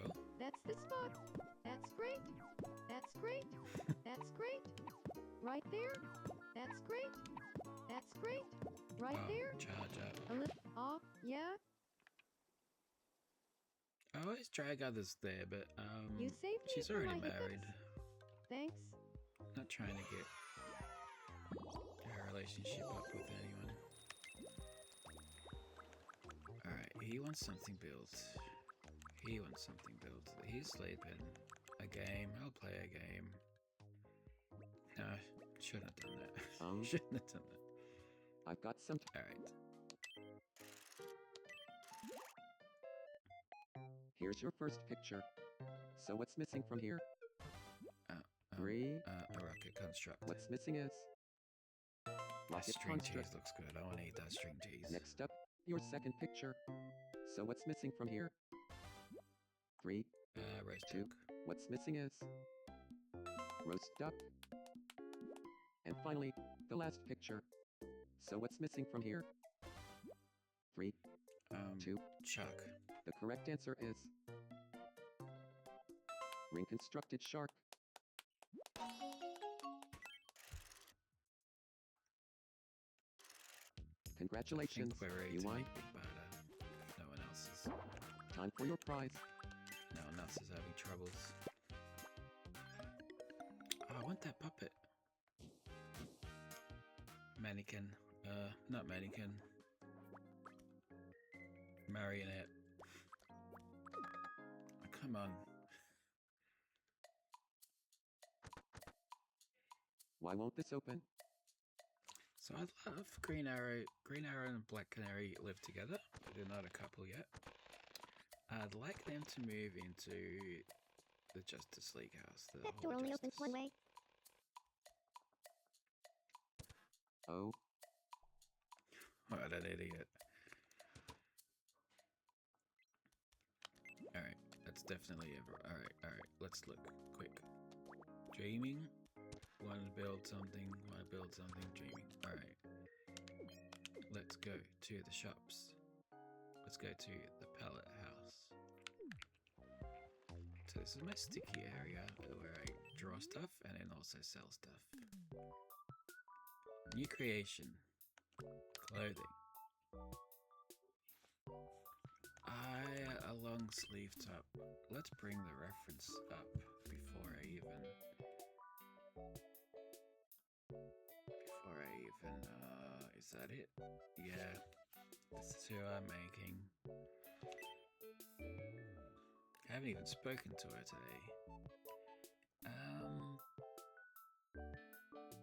Oh. That's the spot. That's great. That's great. That's great. Right there. That's great. That's great. Right there. Charge up. A little off. Yeah. I always drag others there, but You saved me she's from already my married. hiccups. Thanks. Not trying to get her relationship up with anyone. Alright, he wants something built. He wants something built. He's sleeping. A game. I'll play a game. No, shouldn't have done that. Shouldn't have done that. I've got some. Alright. Here's your first picture. So what's missing from here? A rocket construct. What's missing is That rocket string cheese construct. looks good. I want to eat that string cheese. Next up, your second picture. So what's missing from here? 3, Roast 2. duck. What's missing is roast duck. And finally, the last picture. So what's missing from here? 3, 2. Chuck. The correct answer is ring-constructed shark. I Congratulations, think we're ready you to won. make Big Barda. No one else is. Time for your prize. No one else is having troubles. Oh, I want that puppet. Mannequin. Not mannequin. Marionette. Oh, come on. Why won't this open? So I'd love Green Arrow and Black Canary live together, but they're not a couple yet. I'd like them to move into the Justice League house. That door only opens one way. Oh, What an idiot. Alright, that's definitely alright, let's look quick. Dreaming. Want to build something, dreaming. Alright. Let's go to the shops. Let's go to the pallet house. So this is my sticky area where I draw stuff and then also sell stuff. New creation. Clothing. A long sleeve top. Let's bring the reference up before I even is that it? Yeah, this is who I'm making. I haven't even spoken to her today.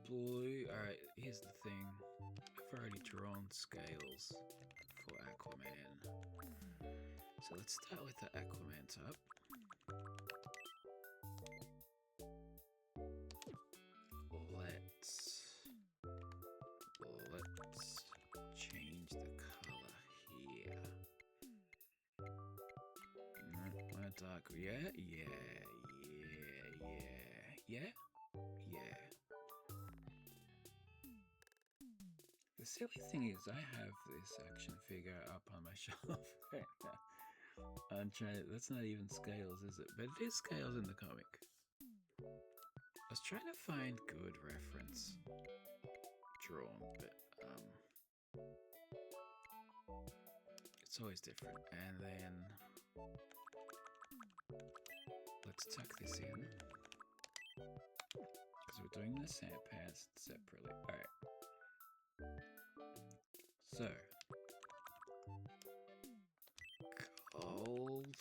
Blue. Alright, here's the thing. I've already drawn scales for Aquaman. So let's start with the Aquaman top. Let's change the color here. My dark, yeah. The silly thing is, I have this action figure up on my shelf right now. I'm trying. That's not even scales, is it? But it is scales in the comic. I was trying to find good reference drawn, but it's always different. And then let's tuck this in because we're doing the pants separately. All right. So gold.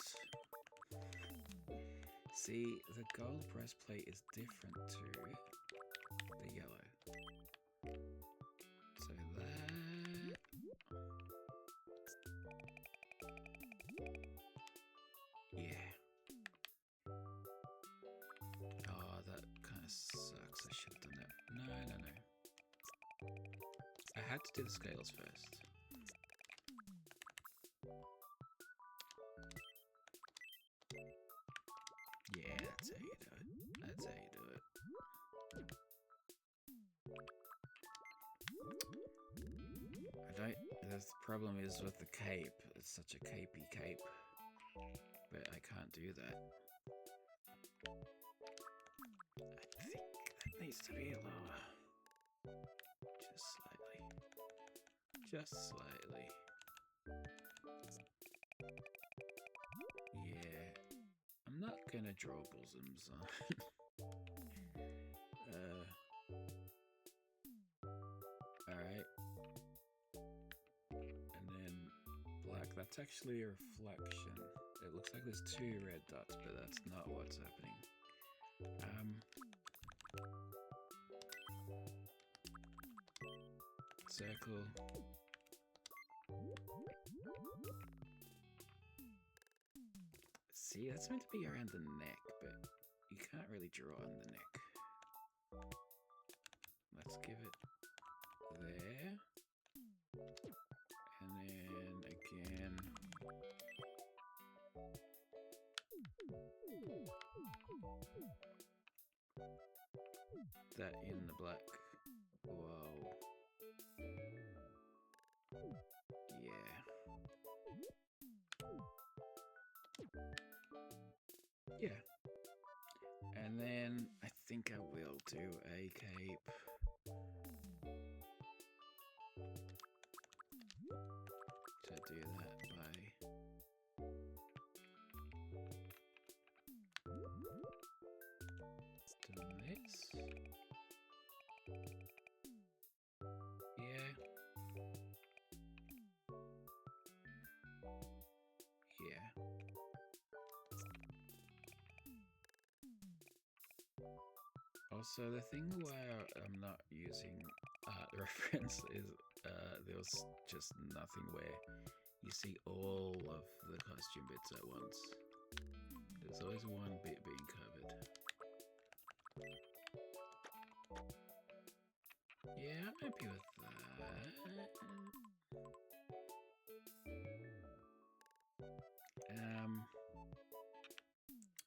See, the gold breastplate is different to the yellow. So that... yeah. Oh, that kind of sucks. I should have done that. No. I had to do the scales first. Yeah, that's how you do it. That's how you do it. The problem is with the cape. It's such a capey cape. But I can't do that. I think that needs to be lower. Just slightly. Yeah. I'm not gonna draw bosoms on. Alright. And then black. That's actually a reflection. It looks like there's two red dots, but that's not what's happening. Circle. See, that's meant to be around the neck, but you can't really draw on the neck. Let's give it there. And then again. That in the black. Whoa. Yeah. Yeah. And then I think I will do a cape. To do that by doing this. Yeah. Yeah. Also, the thing where I'm not using art reference is there was just nothing where you see all of the costume bits at once. There's always one bit being covered. Yeah, I'm happy with that.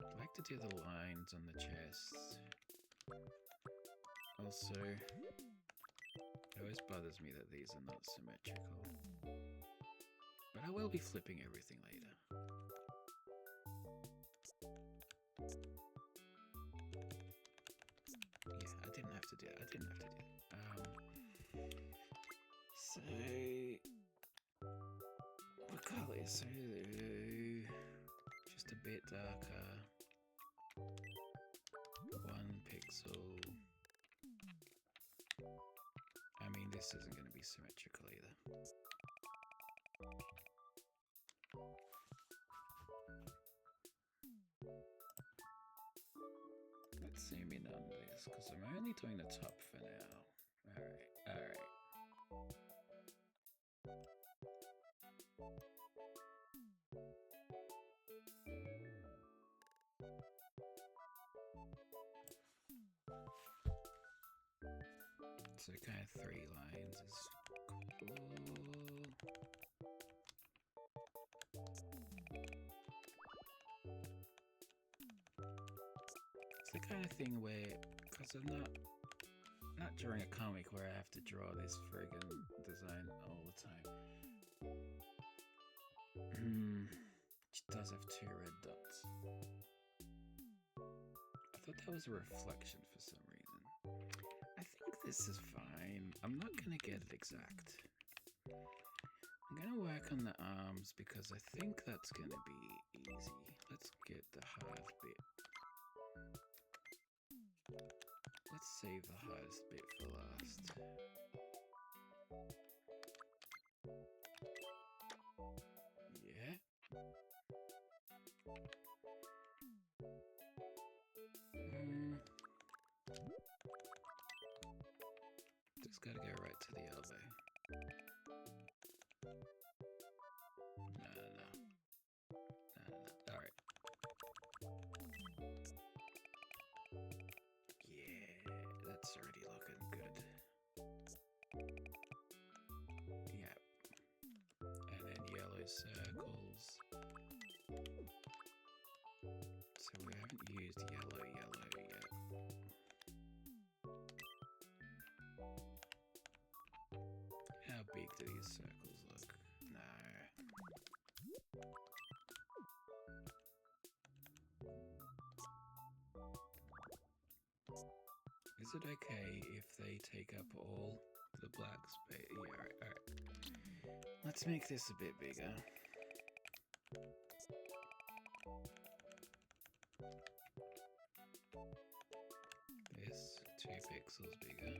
I'd like to do the lines on the chest. Also, it always bothers me that these are not symmetrical. But I will be flipping everything later. Yeah, I didn't have to do it. So So, what colour is just a bit darker. 1 pixel. I mean, this isn't going to be symmetrical either. Let's zoom in on this because I'm only doing the top for now. Alright. So kind of 3 lines is cool. It's the kind of thing where, because I'm not drawing a comic where I have to draw this friggin' design all the time. It does have 2 red dots. I thought that was a reflection for some reason. I think this is fine. I'm not gonna get it exact. I'm gonna work on the arms because I think that's gonna be easy. Let's get the hard bit. Let's save the hardest bit for last. Yeah. Just gotta go right to the elbow. No. Alright. Yeah, that's already looking good. Yep. And then yellow circles. So we haven't used yellow yet. How big do these circles look? No. Is it okay if they take up all the black space? Yeah, alright. Let's make this a bit bigger. This 2 pixels bigger.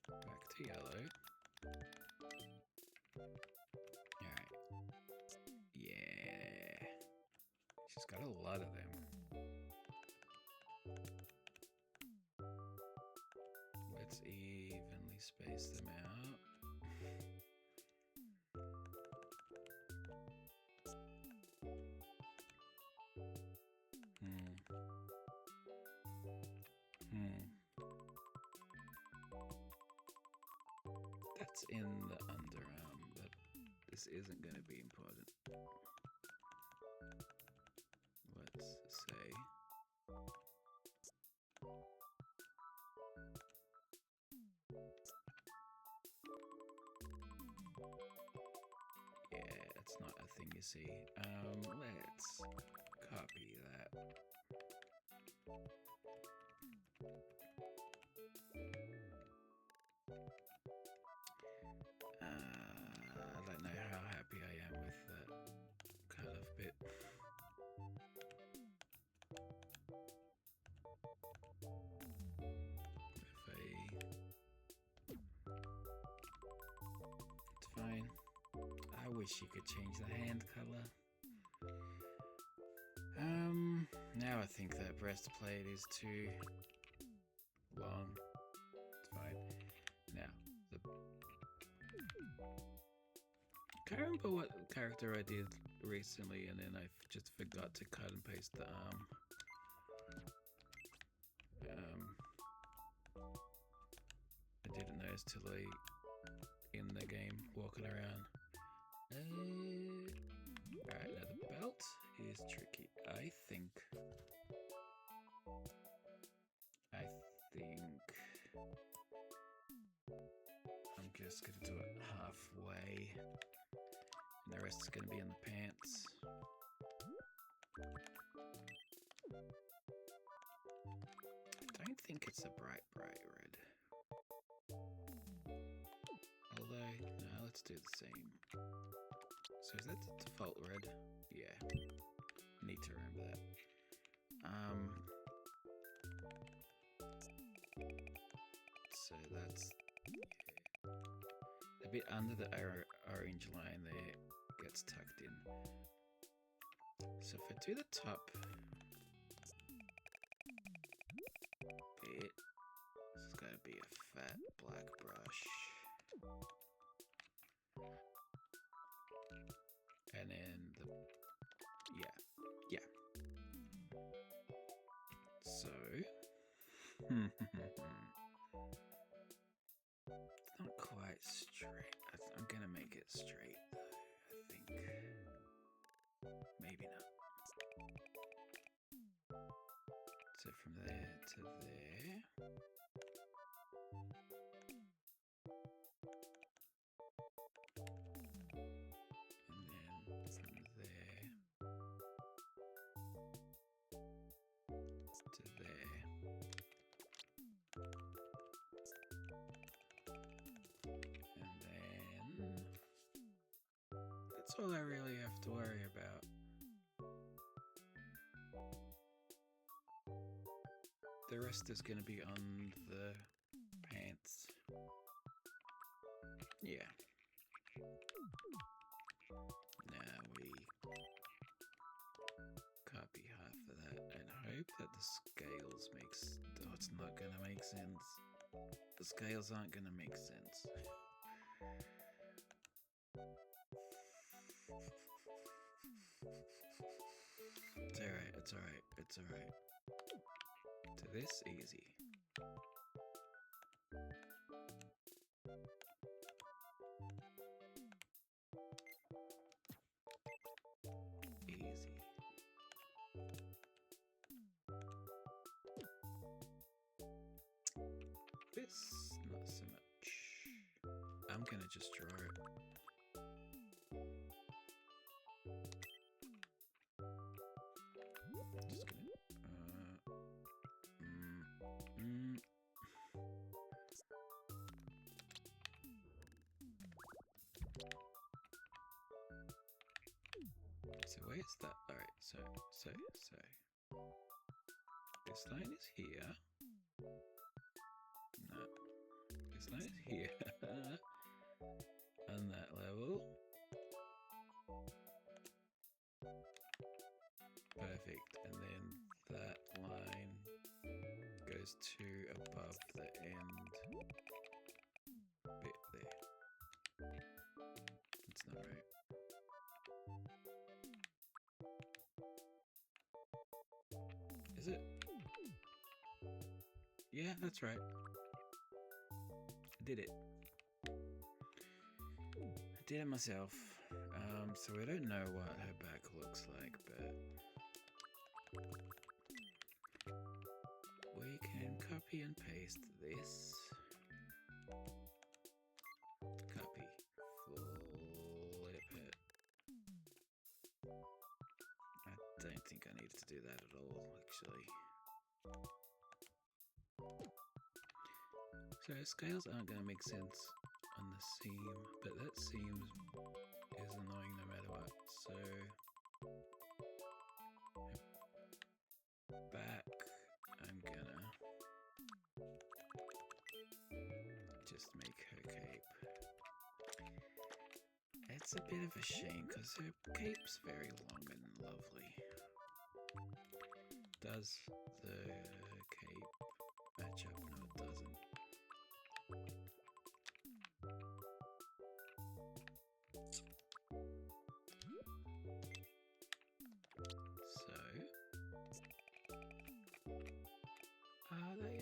Back to yellow. Alright. Yeah. She's got a lot of them. Let's evenly space them out. That's in the underarm, but this isn't going to be important. Let's say yeah, that's not a thing you see. Let's copy that. I don't know how happy I am with that cut-off bit. It's fine. I wish you could change the hand color. Now I think that breastplate is too long. It's fine. Now, can't remember what character I did recently, and then I just forgot to cut and paste the arm. I didn't notice till in the game walking around. Alright, now the belt is tricky. I think I'm just gonna do it halfway, and the rest is gonna be in the pants. I don't think it's a bright red. no, let's do the same. So is that the default red? Yeah. Need to remember that. So that's a bit under the orange line there, gets tucked in. So if I do the top bit, this is going to be a fat black brush. And then the, yeah. So, it's not quite straight. I'm gonna make it straight though, I think. Maybe not. So from there to there. And then from there to there. And then that's all I really have to worry about. The rest is going to be on the pants. Yeah. Now we copy half of that and hope that the scales makes... Oh, it's not going to make sense. The scales aren't going to make sense. It's alright, it's alright, it's alright. To this, easy. Easy. This, not so much. I'm gonna just draw it. Just gonna, So where's that? Alright, so this line is here. No. This line is here. On that level. Perfect. And then that line goes to above the end bit there. It's not right. Is it? Yeah, that's right. I did it. I did it myself. So we don't know what her back looks like, but we can copy and paste this. Copy. Flip it. I don't think I needed to do that at all, actually. So scales aren't going to make sense on the seam, but that seam is annoying no matter what. So back, I'm gonna just make her cape. It's a bit of a shame because her cape's very long and lovely. Does the cape match up? No, it doesn't.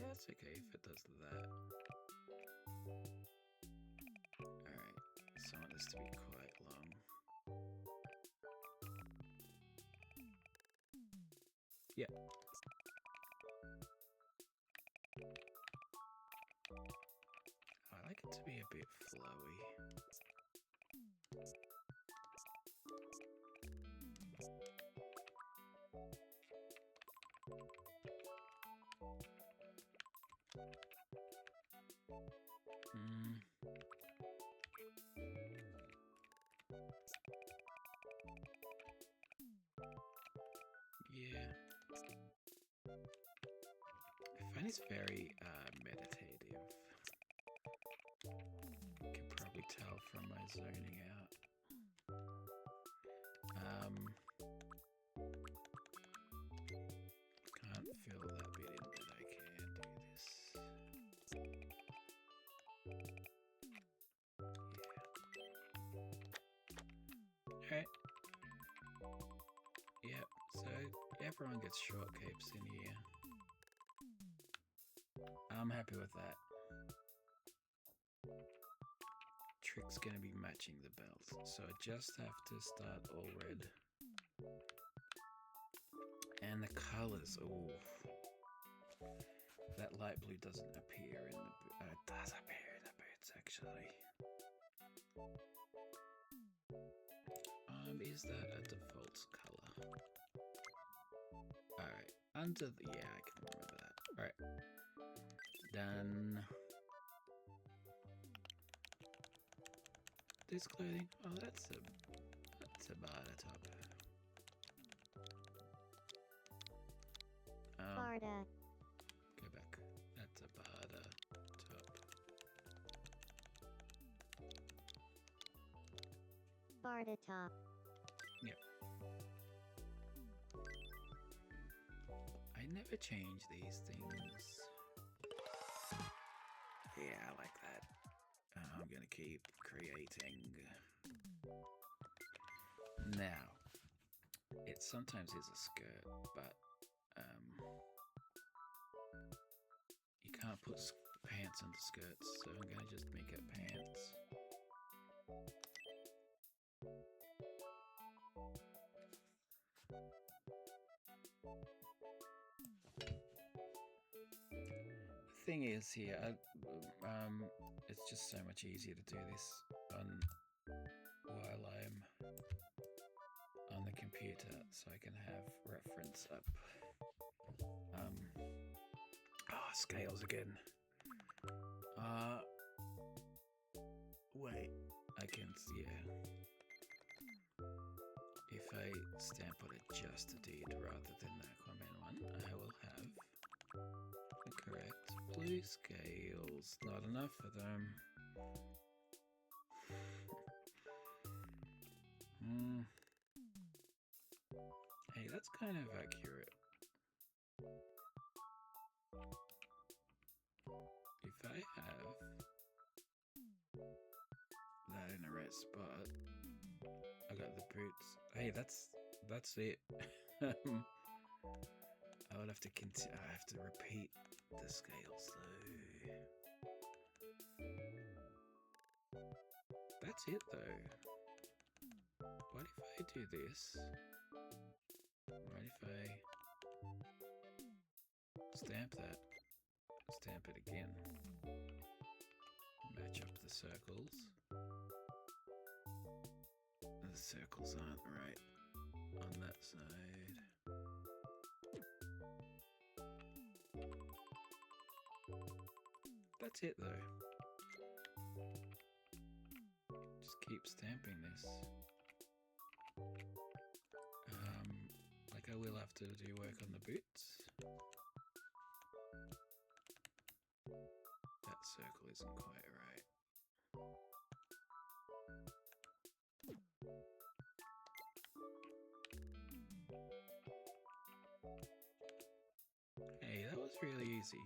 That's okay if it does that. Alright, so I want this to be quite long. Yeah. I like it to be a bit flowy. Bane is very meditative. You can probably tell from my zoning out. Can't fill that bit in, but I can do this. Yeah. Alright. Yep, so everyone gets short capes in here. I'm happy with that. Trick's gonna be matching the belt, so I just have to start all red. And the colors, oh, that light blue doesn't appear in the it does appear in the boots actually. Is that a default color? Alright, under the, yeah, I can remember that. Alright, done. This clothing, oh, that's a Barda top. Barda. Go back. That's a Barda top. Barda top. Yep. I never change these things. Yeah, I like that. I'm gonna keep creating. Now, it sometimes is a skirt, but you can't put pants under skirts, so I'm gonna just make it pants. The thing is here, it's just so much easier to do this while I'm on the computer, so I can have reference up. Scales again. Wait, I can, yeah. If I stamp on adjust a deed rather than the Aquaman one, I will have the correct blue scales. Not enough for them. Hey, that's kind of accurate. If I have that in the right spot, I got the boots. Hey, that's it. I would have to continue. I have to repeat the scales though. That's it though. What if I do this? What if I stamp that? Stamp it again. Match up the circles. The circles aren't right on that side. That's it though. Just keep stamping this. Like I will have to do work on the boots. That circle isn't quite right. Hey, that was really easy.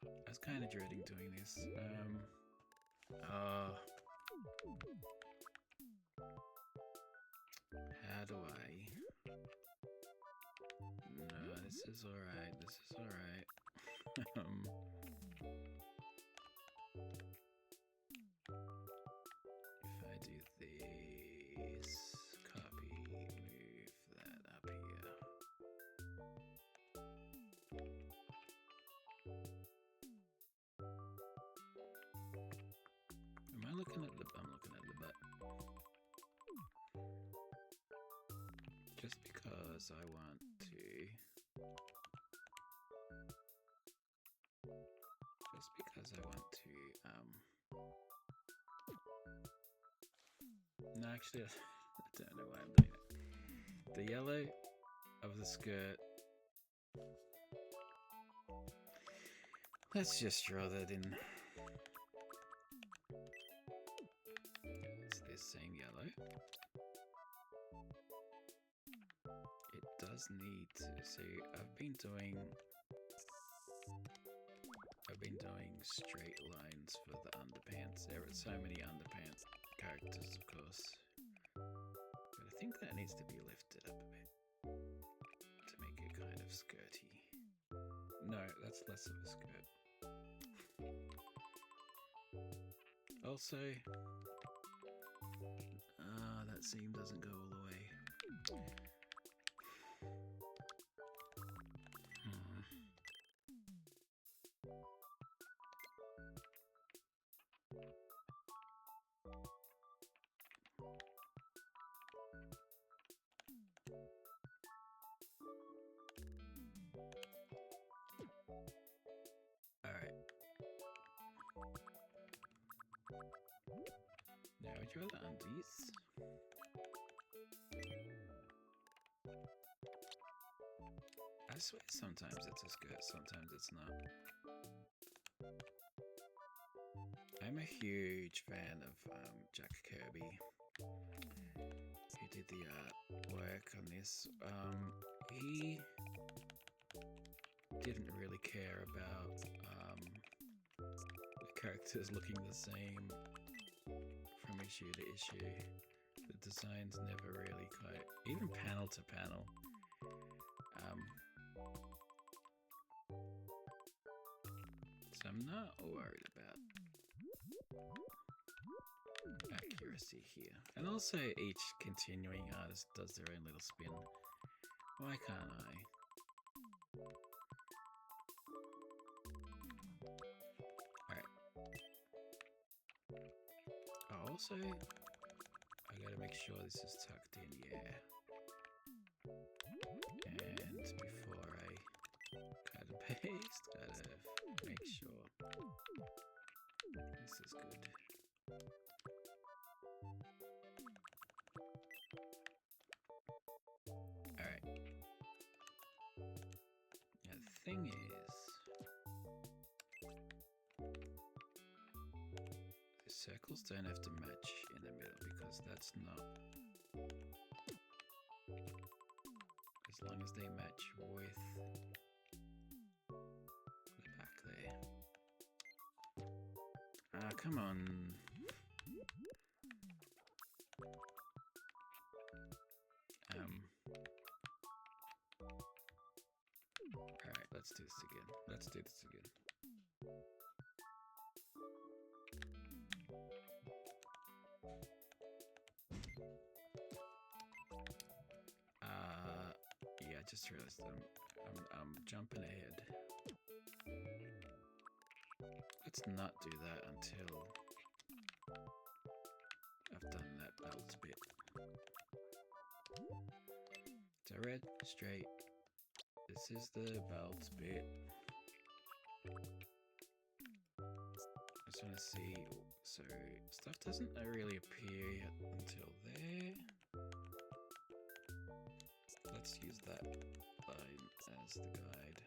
I was kind of dreading doing this. How do I? No, this is alright. This is alright. If I do this, copy, move that up here. Am I looking at the? I'm looking at the butt. Just because I want to. Just because I want to. No, actually, I don't know why I'm doing it. The yellow of the skirt. Let's just draw that in. It's this same yellow. It does need to see. I've been doing straight lines for the underpants. There are so many underpants characters, of course, but I think that needs to be lifted up a bit to make it kind of skirty. No, that's less of a skirt. Also, that seam doesn't go all the way. Now we draw the undies. I swear sometimes it's a skirt, sometimes it's not. I'm a huge fan of Jack Kirby, who did the artwork on this. He didn't really care about the characters looking the same from issue to issue. The designs never really quite, even panel to panel. So I'm not worried about accuracy here. And also each continuing artist does their own little spin. Why can't I? Also, I gotta make sure this is tucked in, yeah. And before I cut and paste, gotta make sure this is good. Alright. Now the thing is, circles don't have to match in the middle because that's not, as long as they match with the back there. Ah, come on. Alright, let's do this again. Let's do this again. Yeah, I just realized I'm jumping ahead. Let's not do that until I've done that belt bit. So red, straight. This is the belt bit. I just want to see, so stuff doesn't really appear yet until there. Let's use that line as the guide.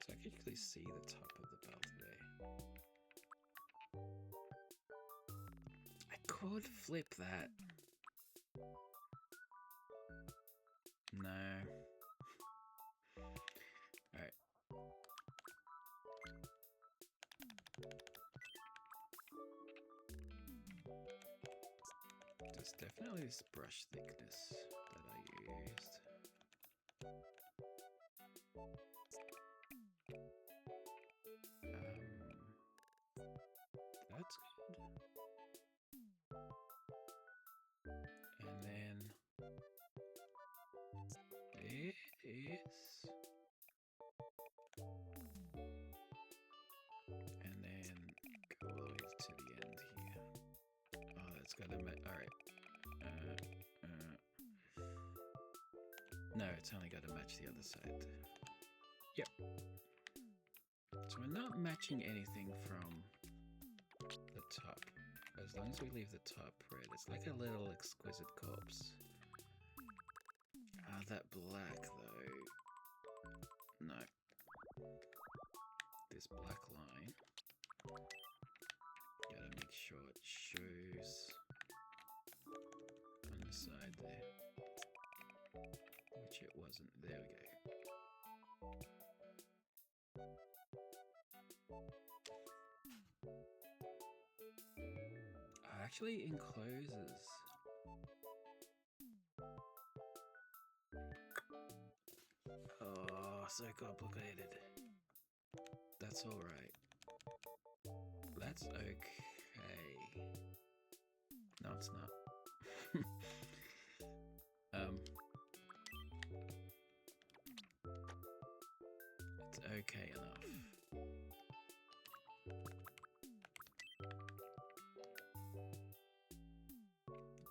So I can actually see the top of the belt there. I could flip that. No. Alright. There's definitely this brush thickness that I used. That's good. And then there is, and then go all the way to the end here. Oh, that's gotta match. All right. No, it's only got to match the other side. Yep. So we're not matching anything from the top. As long as we leave the top red, it's like a little exquisite corpse. That black though. No. This black line. Gotta make sure it shows on the side there. Which it wasn't. There we go. Actually encloses. Oh, so complicated. That's alright. That's okay. No, it's not. It's okay enough.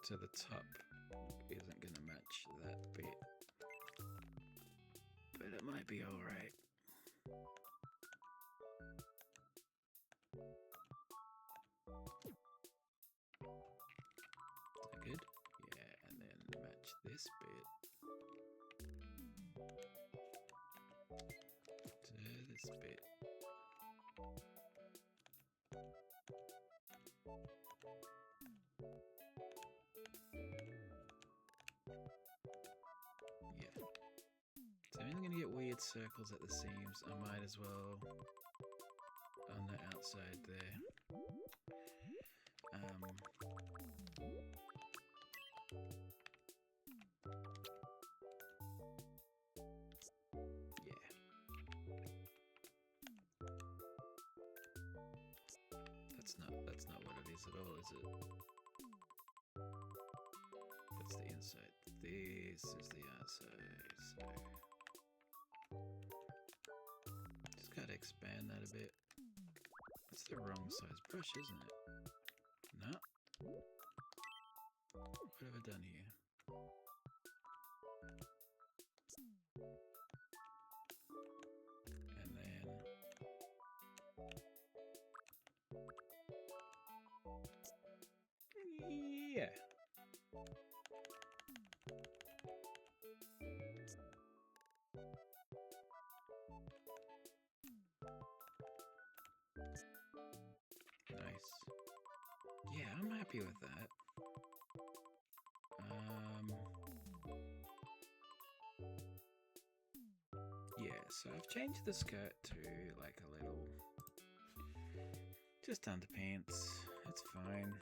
So the top isn't gonna match that bit, but it might be alright. Is that good? Yeah, and then match this bit to this bit. So I'm gonna get weird circles at the seams. I might as well on the outside there. Yeah. That's not what it is at all, is it? That's the inside. This is the outside. So just gotta expand that a bit. That's the wrong size brush, isn't it? No. What have I done here? And then yeah. Nice. Yeah, I'm happy with that. Yeah, so I've changed the skirt to like a little just underpants. It's fine.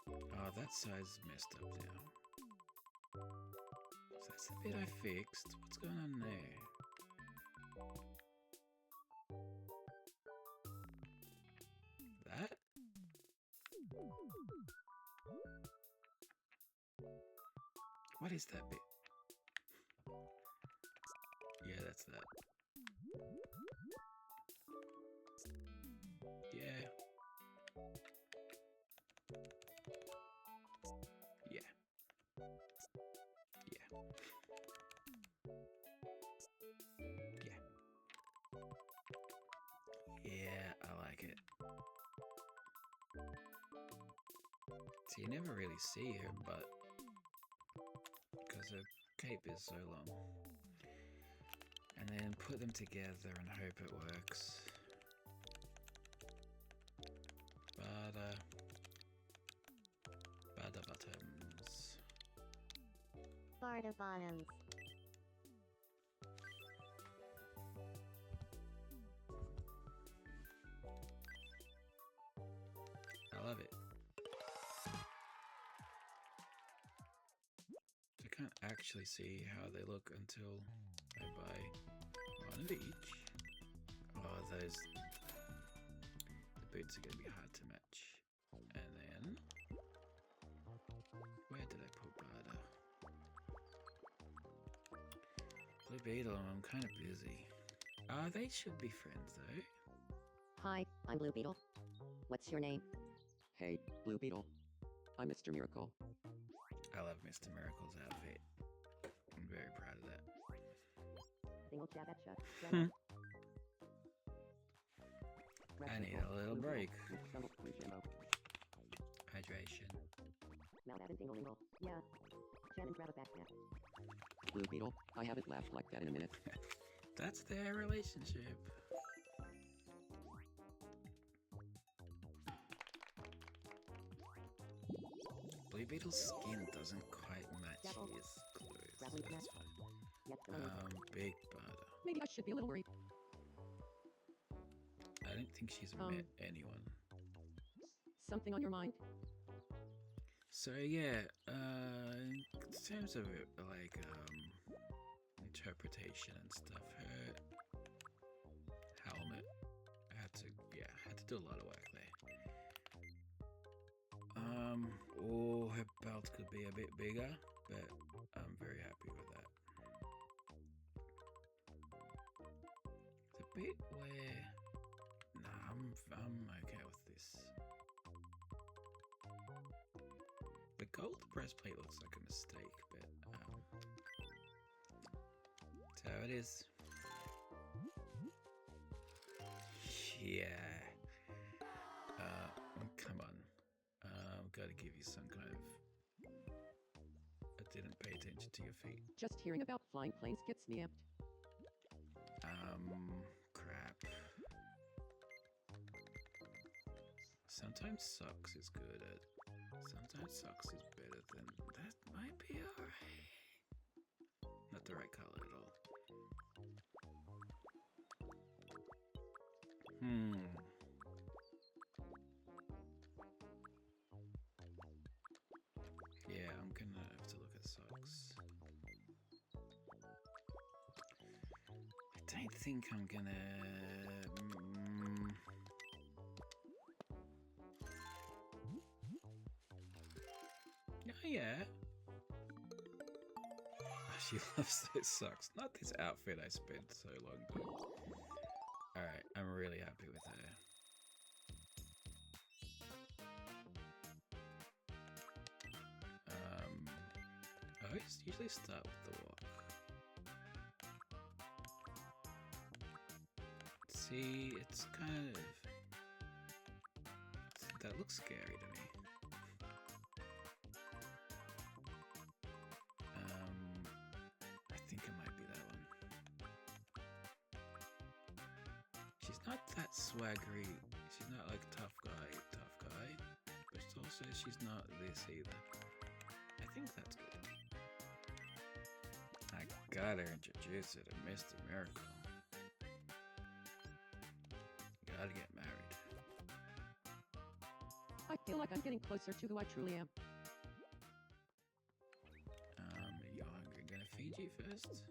Oh, that size messed up now. So that's the bit I fixed. What's going on there? That? What is that bit? Yeah, that's that. Yeah. Yeah. Yeah. Yeah. Yeah, I like it. So you never really see her, but because her cape is so long. And then put them together and hope it works. Barda bottoms. Barda bottoms. I love it. I can't actually see how they look until I buy one of each. Oh, those. The boots are going to be hard to match. And then. Where did I put Barda? Blue Beetle, I'm kind of busy. They should be friends though. Hi, I'm Blue Beetle. What's your name? Hey, Blue Beetle. I'm Mr. Miracle. I love Mr. Miracle's outfit. I'm very proud of that. Single chat at shut. I need a little break. Hydration. Yeah. again and grab a backpack. Blue Beetle, I haven't laughed like that in a minute. That's their relationship. Blue Beetle's skin doesn't quite match his clothes. That's fine. Yep, okay. Big Barda. Maybe I should be a little worried. I don't think she's met anyone. Something on your mind? So yeah, in terms of like interpretation and stuff, her helmet had to do a lot of work there. Or her belt could be a bit bigger, but I'm very happy with that. The bit where I'm okay with this. The gold breastplate looks like a mistake, but that's how it is. Yeah. Come on. Gotta give you some kind of. I didn't pay attention to your feet. Just hearing about flying planes gets me amped. Crap. Sometimes socks is good at. Sometimes socks is better than. That might be alright. Not the right color at all. Yeah, I'm gonna have to look at socks. I don't think I'm gonna. Oh yeah. She loves those socks. Not this outfit I spent so long doing. Alright, I'm really happy with her. I usually start with the walk. See, it's kind of... That looks scary to me. I think it might be that one. She's not that swaggery. She's not like tough guy. But also she's not this either. I think that's good. I gotta introduce her to Mr. Miracle. Gotta get married. I feel like I'm getting closer to who I truly am. You're hungry. Gonna feed you first?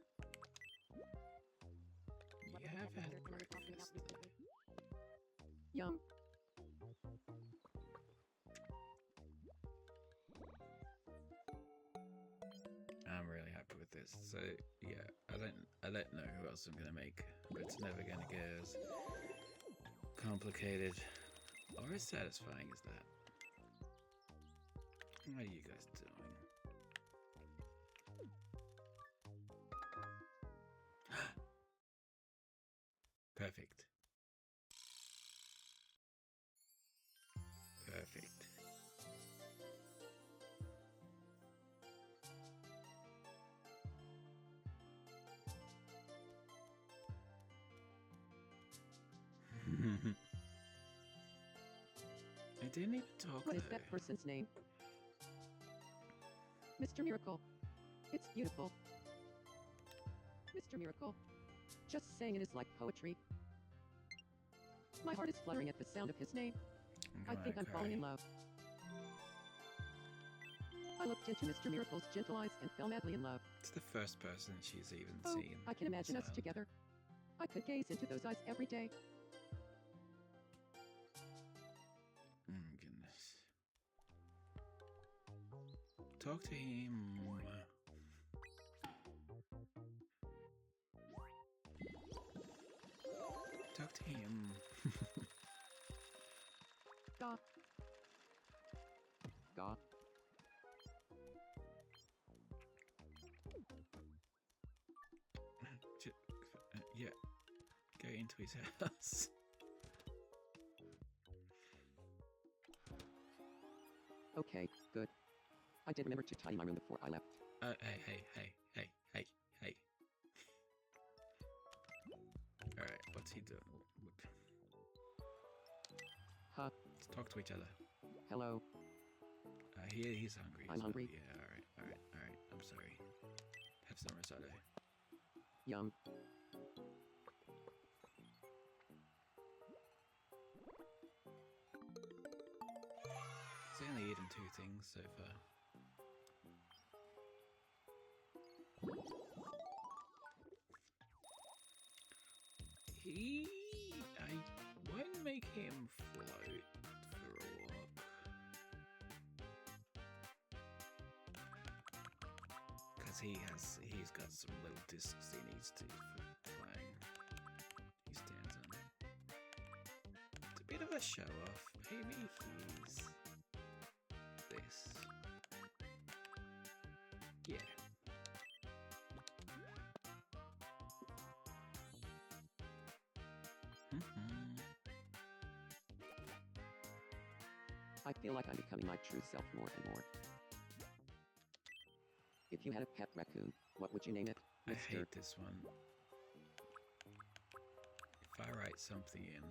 You have had breakfast though. Yum. I'm really happy with this. So yeah, I don't know who else I'm gonna make, but it's never gonna get as complicated or as satisfying as that. What are you guys doing? Perfect. Perfect. I didn't even talk What is though. that person's name? Mr. Miracle. It's beautiful. Mr. Miracle. Just saying it is like poetry. My heart is fluttering at the sound of his name. I think I'm falling in love. I looked into Mr. Miracle's gentle eyes and fell madly in love. It's the first person she's even Oh, seen. I can imagine us so- together. I could gaze into those eyes every day. Goodness. Talk to him. Talk to him. Ga. Ga. Yeah. Go into his house. Okay, good. I did remember to tidy my room before I left. Hey. Alright, what's he doing? Huh? Let's talk to each other. Hello. He's hungry. I'm hungry. Yeah, alright. I'm sorry. Have some risotto. Yum. He's only eaten 2 things so far. I won't make him float for a walk. Because he's got some little discs he needs to for playing. He stands on. It's a bit of a show off. Maybe he's this. Yeah. I feel like I'm becoming my true self more and more. If you had a pet raccoon, what would you name it, I mister? hate this one. If I write something in,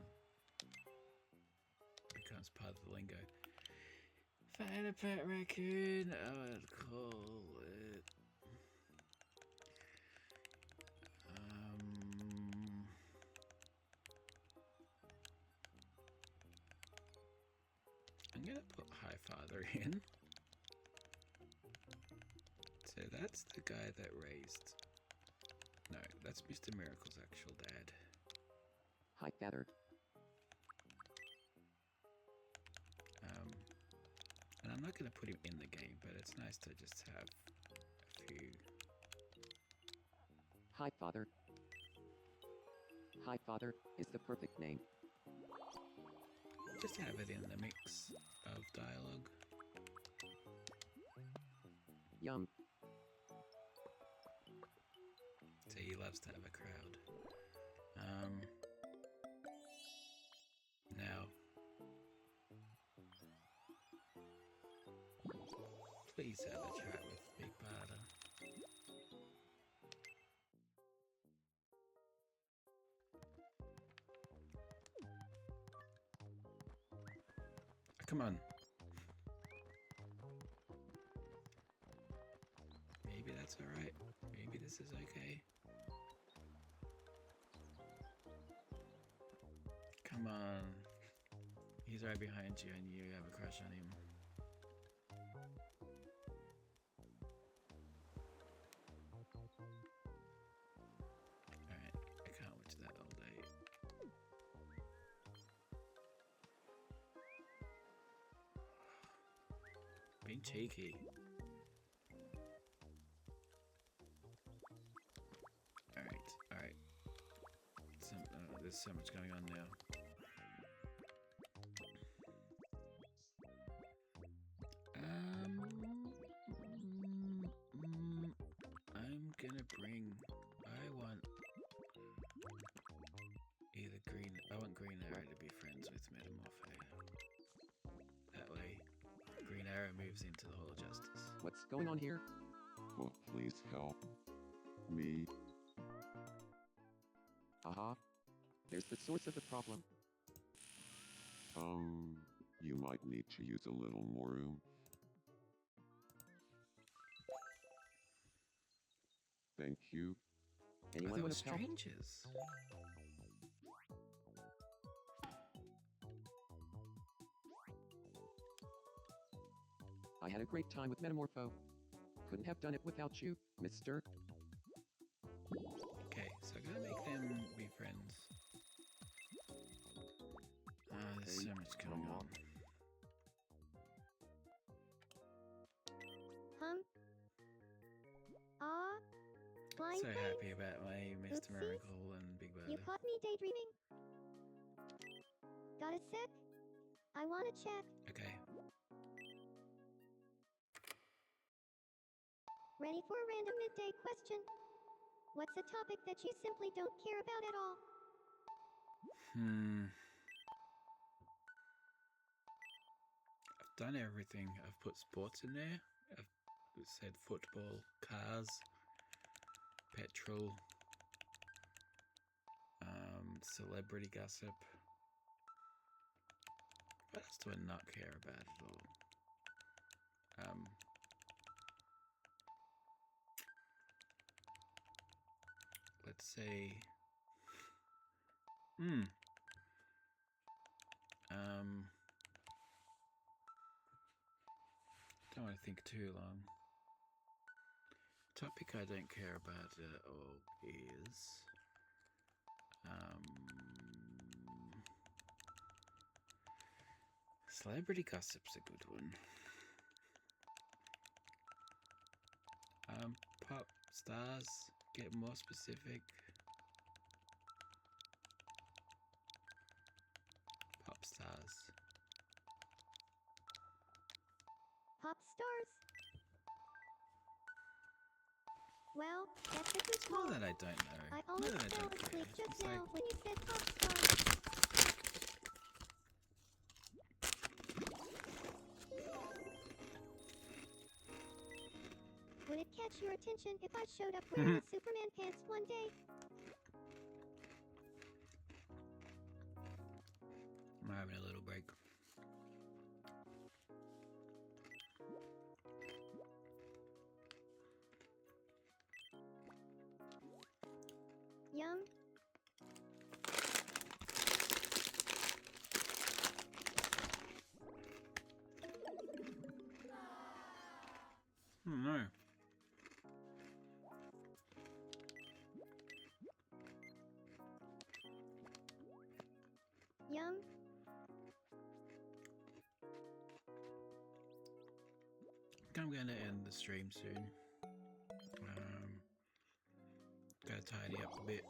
it becomes part of the lingo. If I had a pet raccoon, I would call it... I'm gonna put Highfather in. So that's the guy that raised... No, that's Mr. Miracle's actual dad. Hi, Feather. And I'm not gonna put him in the game, but it's nice to just have a few... Hi, Father. Hi, Father is the perfect name. Just have it in the mix of dialogue. Yum. So he loves to have a crowd. Now, please have a chat with Big Barda. Come on. Maybe that's alright. Maybe this is okay. Come on. He's right behind you and you have a crush on him. Alright, I can't watch that all day. Being cheeky. Alright. There's so much going on now. I'm gonna bring... I want Green Arrow to be friends with Metamorpho. That way, Green Arrow moves into the Hall of Justice. What's going on here? Well, please help me. Aha. There's the source of the problem. You might need to use a little more room. Thank you. Anyone They were want to help? strangers. I had a great time with Metamorpho. Couldn't have done it without you, mister. Okay, so I gotta make them be friends. There's so much going on. Blind So thing. happy about my Mr. Oopsies. Miracle and Big You Barda. caught me daydreaming. Got a sec? I wanna check. Okay. Ready for a random midday question? What's a topic that you simply don't care about at all? I've done everything. I've put sports in there. I've It said football, cars, petrol, celebrity gossip. What else do I not care about at all? Let's say, don't want to think too long. Topic I don't care about at all is, celebrity gossip's a good one. Pop stars, get more specific. Pop stars. Pop stars? Well, that's a good It's call. not that I don't know. I Not almost that I fell don't care. asleep just It's now like, when you said pop stars. Would it catch your attention if I showed up wearing a Superman pants one day? I'm having a little break. Yum. Oh no. Yum. I'm gonna end the stream soon. Gotta tidy up a bit.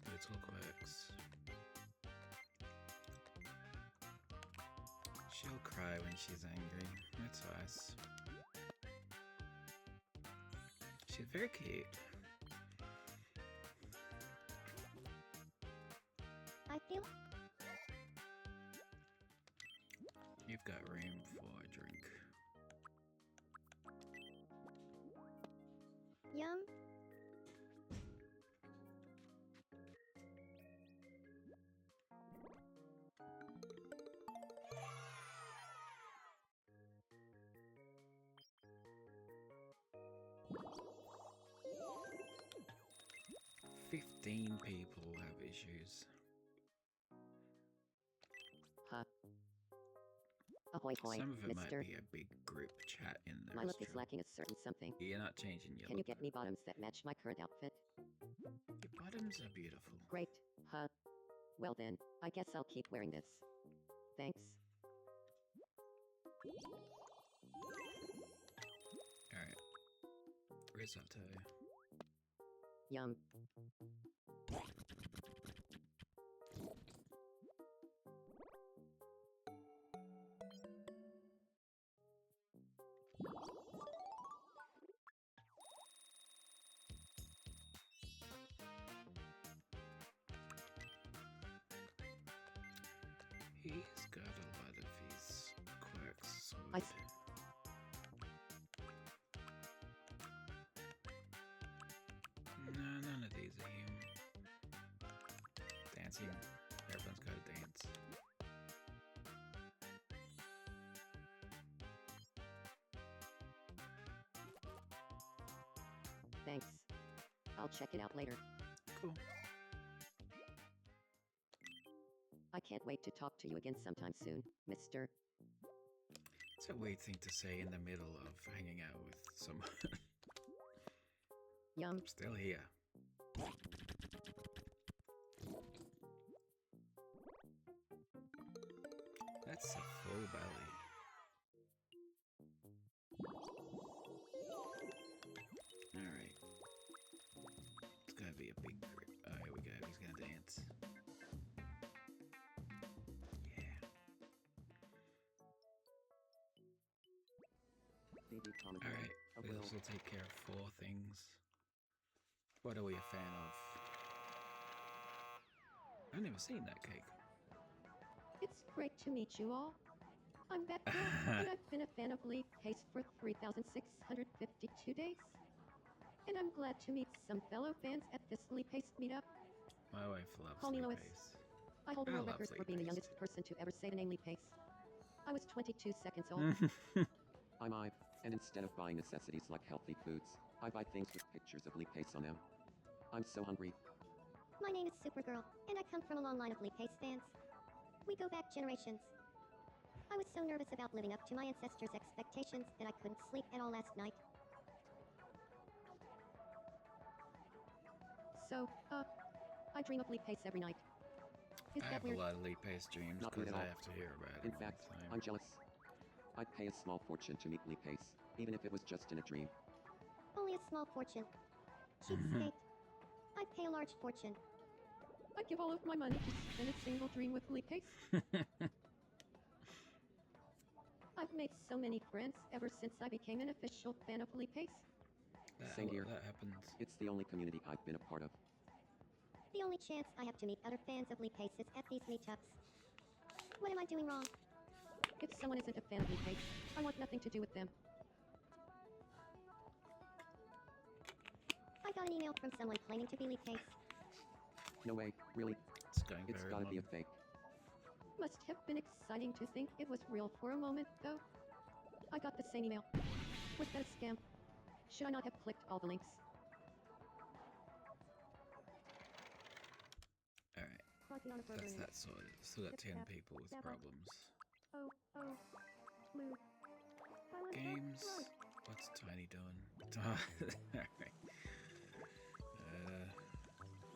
Little quirks. She'll cry when she's angry. That's nice. She's very cute. I feel You've got room for a drink. yum. People have issues. Huh. Ahoy hoy, Some of it mister. might be a big group chat in the My look is restaurant. lacking a certain something. You're not changing your Can you look. get me bottoms that match my current outfit? Your bottoms are beautiful. Great. Huh. Well then, I guess I'll keep wearing this. Thanks. Alright. Risotto. Yum. He's got a lot of his quirks I sorted. No, none of these are him. Dancing. Everyone's got to dance. Thanks. I'll check it out later. Cool. I can't wait to talk to you again sometime soon, mister. It's a weird thing to say in the middle of hanging out with someone. Yum. I'm still here. That's a full belly. Alright. It's gonna be a big grip. Oh, here we go. He's gonna dance. Yeah. Baby Tomodachi. Alright. This will take care of 4 things. What are we a fan of? I've never seen that cake. It's great to meet you all. I'm Batgirl, and I've been a fan of Leap Pace for 3,652 days. And I'm glad to meet some fellow fans at this Leap Pace meetup. My wife loves Call me Lee Lois. Pace. I hold I world love records for Leap being the Pace. youngest person to ever say the name Leap Pace. I was 22 seconds old. I'm Ive, and instead of buying necessities like healthy foods, I buy things with pictures of Leap Pace on them. I'm so hungry. My name is Supergirl, and I come from a long line of Leap Pace fans. We go back generations. I was so nervous about living up to my ancestors' expectations that I couldn't sleep at all last night. So, I dream of Leap Pace every night. Is I that have weird? a lot of Lee Pace dreams Not because weird at I all. have to hear about it In all fact, the time. I'm jealous. I'd pay a small fortune to meet Leap Pace, even if it was just in a dream. Only a small fortune. Cheapskate. I'd pay a large fortune. I'd give all of my money to spend a single dream with Leap Pace. I've made so many friends ever since I became an official fan of Leap Pace. Same here. That happens. It's the only community I've been a part of. The only chance I have to meet other fans of Leap Pace is at these meetups. What am I doing wrong? If someone isn't a fan of Leap Pace, I want nothing to do with them. I got an email from someone claiming to be Leap Pace. No way, really? It's going It's very gotta long. be a fake. Must have been exciting to think it was real for a moment, though. I got the same email. Was that a scam? Should I not have clicked all the links? Alright, Crikey on a burger that's and- that sorted. Still got 10 people with problems. Oh, blue. Silent Games. Run. What's Tiny doing? Alright.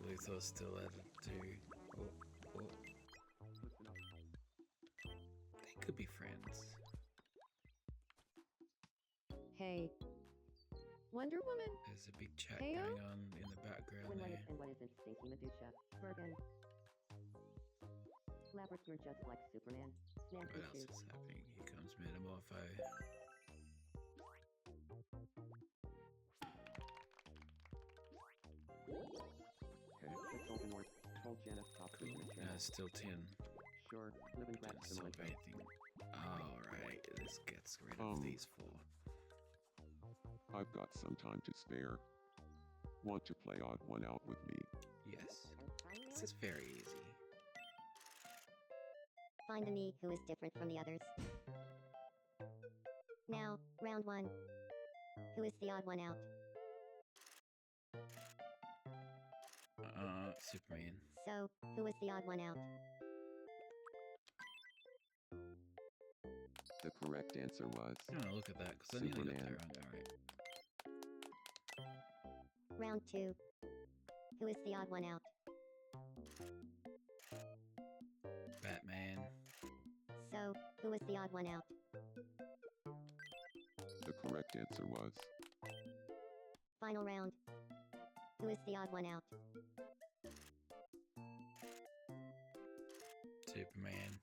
Luthor's still at it too. Oh. They could be friends. Hey. Wonder Woman. There's a big chat Heyo? going on in the background When what there. is and what isn't Stinky Medusa, Bergen. Labyrinth, you're just like Superman. Snap What else is happening? Here comes Metamorpho. Okay, let's open work. Told Janice top Cool. in the No, channel. it's still 10. Sure, live and grab Didn't some solve like anything. Alright, this gets rid of these 4. I've got some time to spare. Want to play odd one out with me? Yes. This is very easy. Find the me who is different from the others. Now, round 1. Who is the odd one out? Superman. So, who is the odd one out? The correct answer was I'm gonna look at that because I nearly got Superman. there wrong. Alright. Round 2. Who is the odd one out? Batman. So, who is the odd one out? the correct answer was Final round. Who is the odd one out? Superman.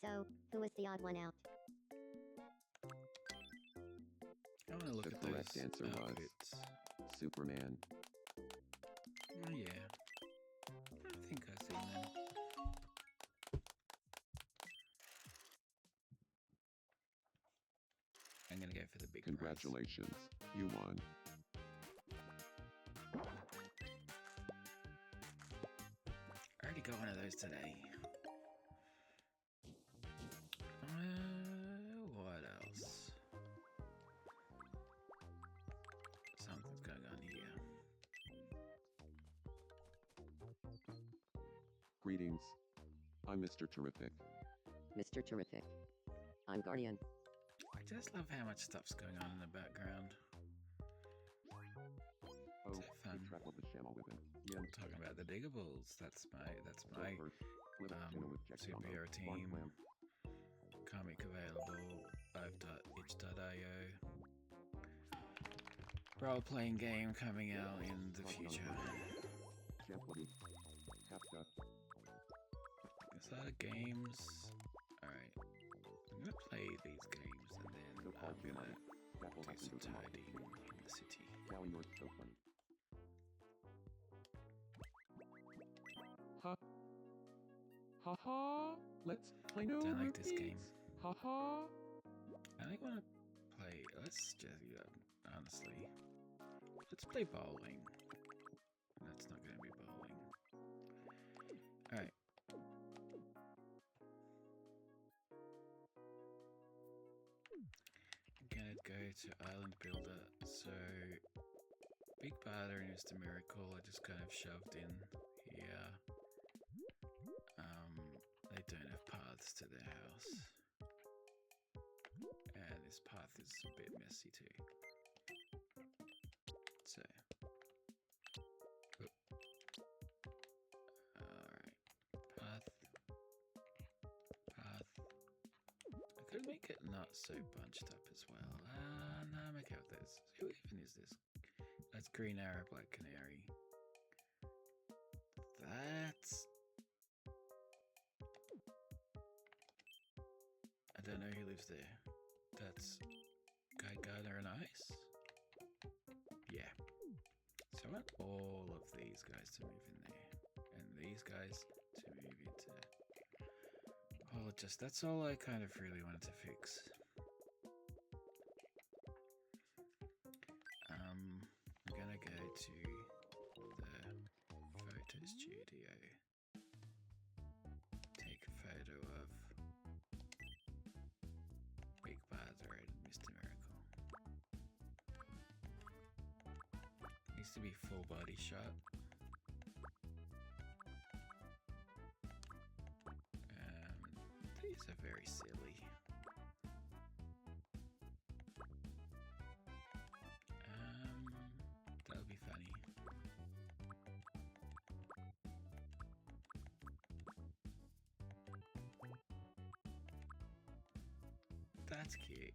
So, who is the odd one out? I want to look The at correct those answer was- outfits. Superman. Oh yeah. I think I've seen them. I'm gonna go for the big prize. Congratulations, you won. I already got one of those today. What else? Something's going on here. Greetings. I'm Mr. Terrific. Mr. Terrific. I'm Guardian. I just love how much stuff's going on in the background. Oh, So fun. keep track of the Shamo with him. Yeah, I'm talking about the Diggables. That's my so first, flip channel with Jack Combo, superhero Barn team. Clam. Comic available. Itch.io. Role-playing game coming out in the future. Champ Woody. Capta. Is that games? Alright. I'm gonna play these games and then So I'm called gonna Jim Scapple do has some to do tidying in the city. Callie, you're so funny. Huh? Haha. Let's play no Don't like this routines. game. Haha. I think I want to play. Let's just honestly. Let's play bowling. That's not going to be bowling. Alright. I'm going to go to Island Builder. So, Big Barda and Mr. Miracle are just kind of shoved in here. They don't have paths to their house. And this path is a bit messy too. So, alright, path. I could make it not so bunched up as well. No, I'm okay with this. Who even is this? That's Green Arrow, Black Canary. That's... I don't know who lives there. That's Guy Gardner and Ice? Yeah. So I want all of these guys to move in there. And these guys to move into... Oh, that's all I kind of really wanted to fix. I'm gonna go to the photo studio. Take a photo of Big Barda and Mr. Miracle. Needs to be full body shot. These are very silly. That'll be funny. That's cute.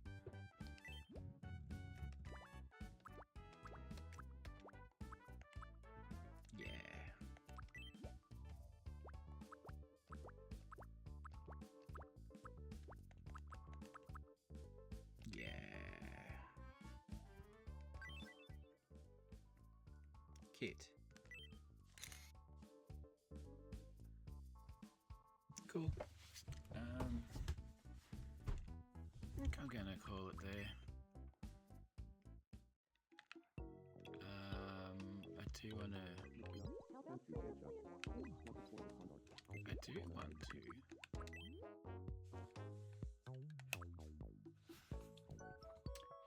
Yeah. Yeah. Kit. Cool. I think I'm gonna call it there. I do want to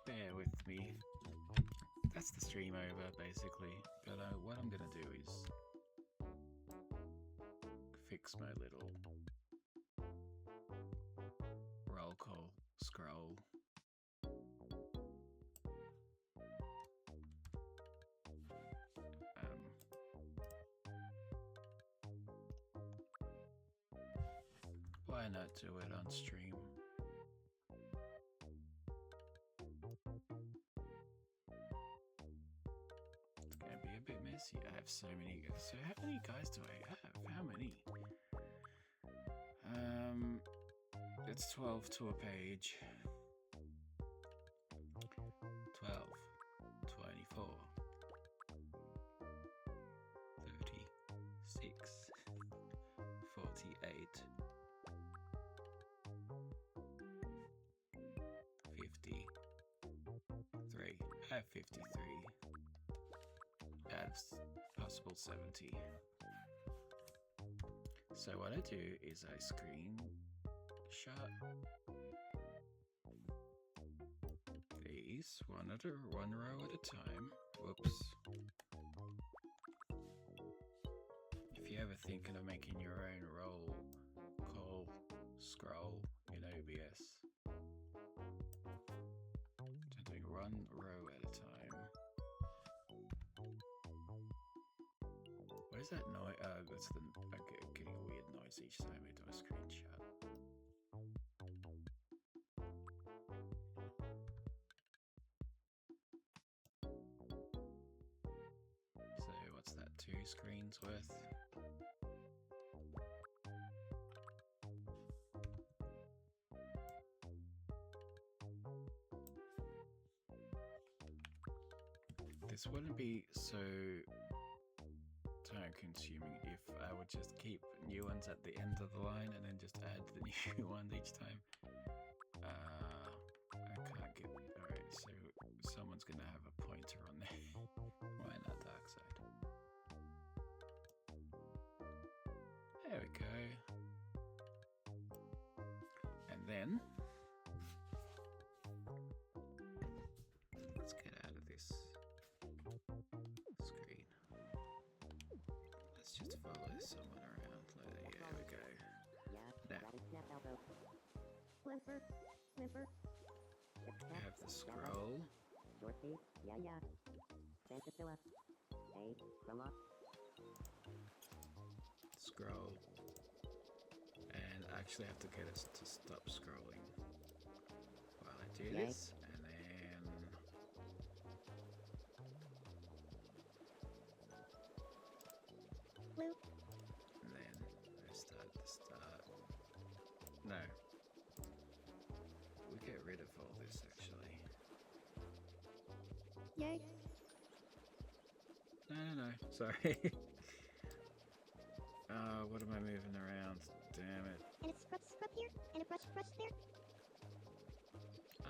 bear with me. That's the stream over basically, but what I'm gonna do is fix my little roll call scroll. Why not do it on stream? It's gonna be a bit messy. I have so many. So how many guys do I have? How many? It's 12 to a page. 12, 24, 36, 48, 53. I have 53. That's possible 70. So what I do is I screen shot these one row at a time. Whoops. If you're ever thinking of making your own roll call scroll in OBS, so doing one row at a time. What is that noise? That's the getting a weird noise each time I do a screenshot. So what's that? 2 screens worth? This wouldn't be so time time consuming if I would just keep new ones at the end of the line and then just add the new ones each time. I can't get. Alright, so someone's gonna have a pointer on there. Why not dark side? There we go. And then let's get out of this screen. Let's just follow someone around. There we go. Now Whimper, whimper. we have the scroll. Dorothy, yeah. Fantasilla. Hey, Grandma. Scroll. And I actually have to get us to stop scrolling while I do Yay. this. And then Loop. And then restart the start. No. We get rid of all this actually. Yay. No. Sorry. What am I moving around? Damn it. And a scrub here. And a brush there.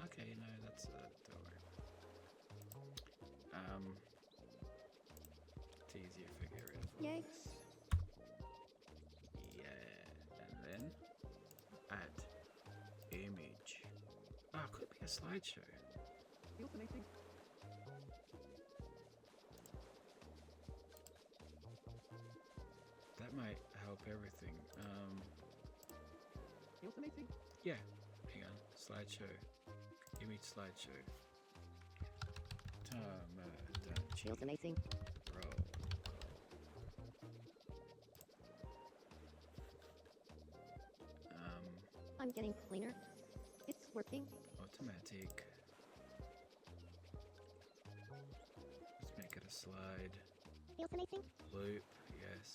Okay, no, that's don't worry. It's easier if I get rid of all Yay. this. Yeah, and then add image. Oh, it could be a slideshow. Feels amazing. That might help everything. Feels amazing. Yeah, hang on. Slideshow. Image slideshow. Tomodachi. Feels amazing. Roll. I'm getting cleaner. It's working. Automatic. Let's make it a slide. Feels amazing. Loop, yes.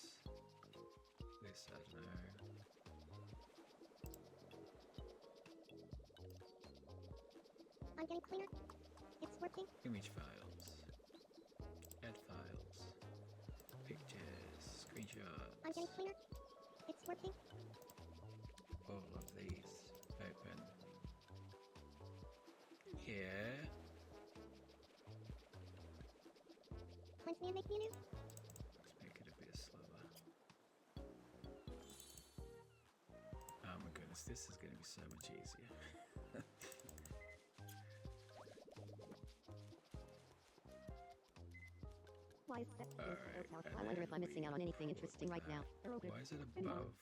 This, I don't know. I'm getting cleaner. It's working. Image files. Add files. Pictures. Screenshots. I'm getting cleaner. It's working. All of these. Open. Yeah. Cleanse me and make me new. Let's make it a bit slower. Oh my goodness, this is going to be so much easier. Why is that? Alright, I wonder if I'm missing out on anything interesting right now. Why is it above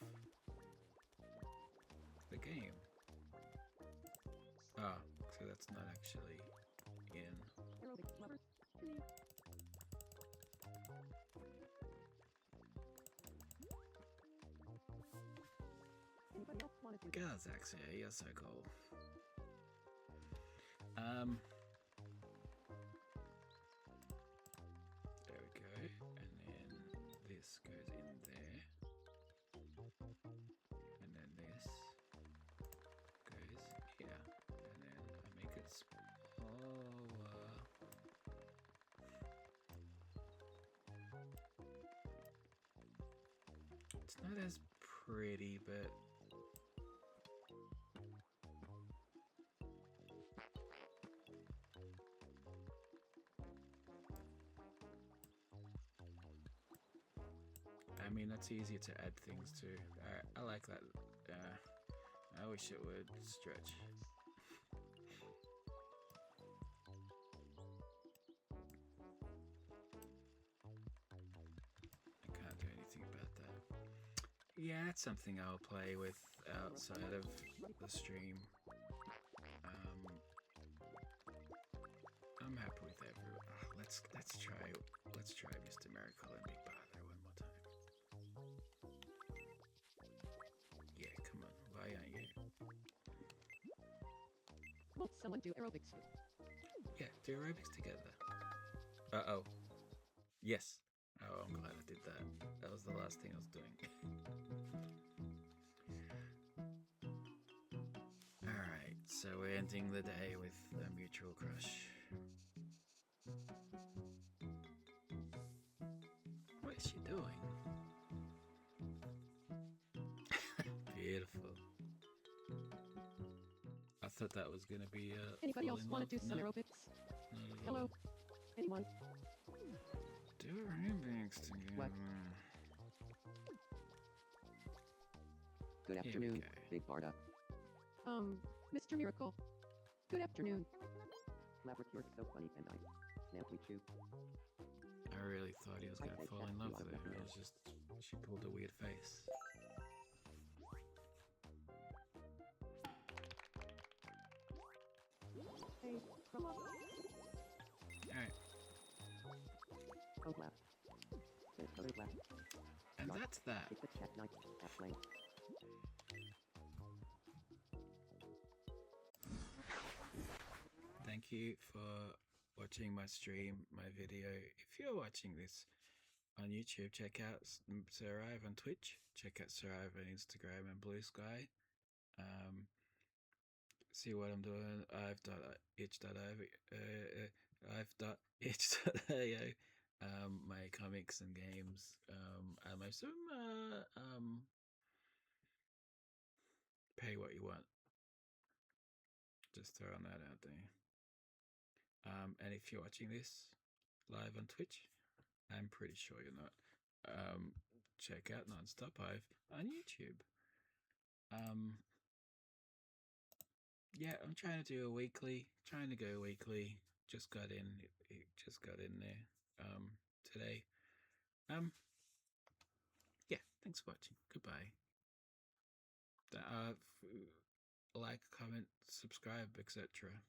the game? Ah, so that's not actually in. Anybody else want to do God, Zaxia, you're so cool. There we go, and then this goes in there, and then this goes here, and then I make it smaller. It's not as pretty, but I mean, that's easier to add things to. I like that. I wish it would stretch. I can't do anything about that. Yeah, that's something I'll play with outside of the stream. I'm happy with every. Let's try Mr. Miracle and Big Barda one more time. Yeah, come on. Why aren't you? Will someone do aerobics? Yeah, do aerobics together. Uh-oh. Yes. Oh, I'm glad I did that. That was the last thing I was doing. Alright, so we're ending the day with a mutual crush. Wait, is she doing? Beautiful. I thought that was gonna be Anybody else want to do some no, aerobics? not at Hello? all. Anyone? Do aerobics together. What? Good Here we afternoon, go. Big Barda. Mr. Miracle. Good afternoon. Maverick, you're so funny and nice. Snapply chew. I really thought he was gonna I fall can't in love do with her. it. It was just she pulled a weird face. Hey, come on. Alright, Code left. There's code left. and that's that. Take the chat knife. At lane. Thank you for watching my stream, my video. If you're watching this on YouTube, check out Sir Ive on Twitch. Check out Sir Ive on Instagram and Blue Sky. See what I'm doing. I've.itch.io. My comics and games. And most of them pay what you want. Just throwing that out there. And if you're watching this live on Twitch, I'm pretty sure you're not. Check out Nonstop Hive on YouTube. Yeah, I'm trying to do a weekly. Trying to go weekly. Just got in. It just got in there. Today. Yeah. Thanks for watching. Goodbye. Like, comment, subscribe, etc.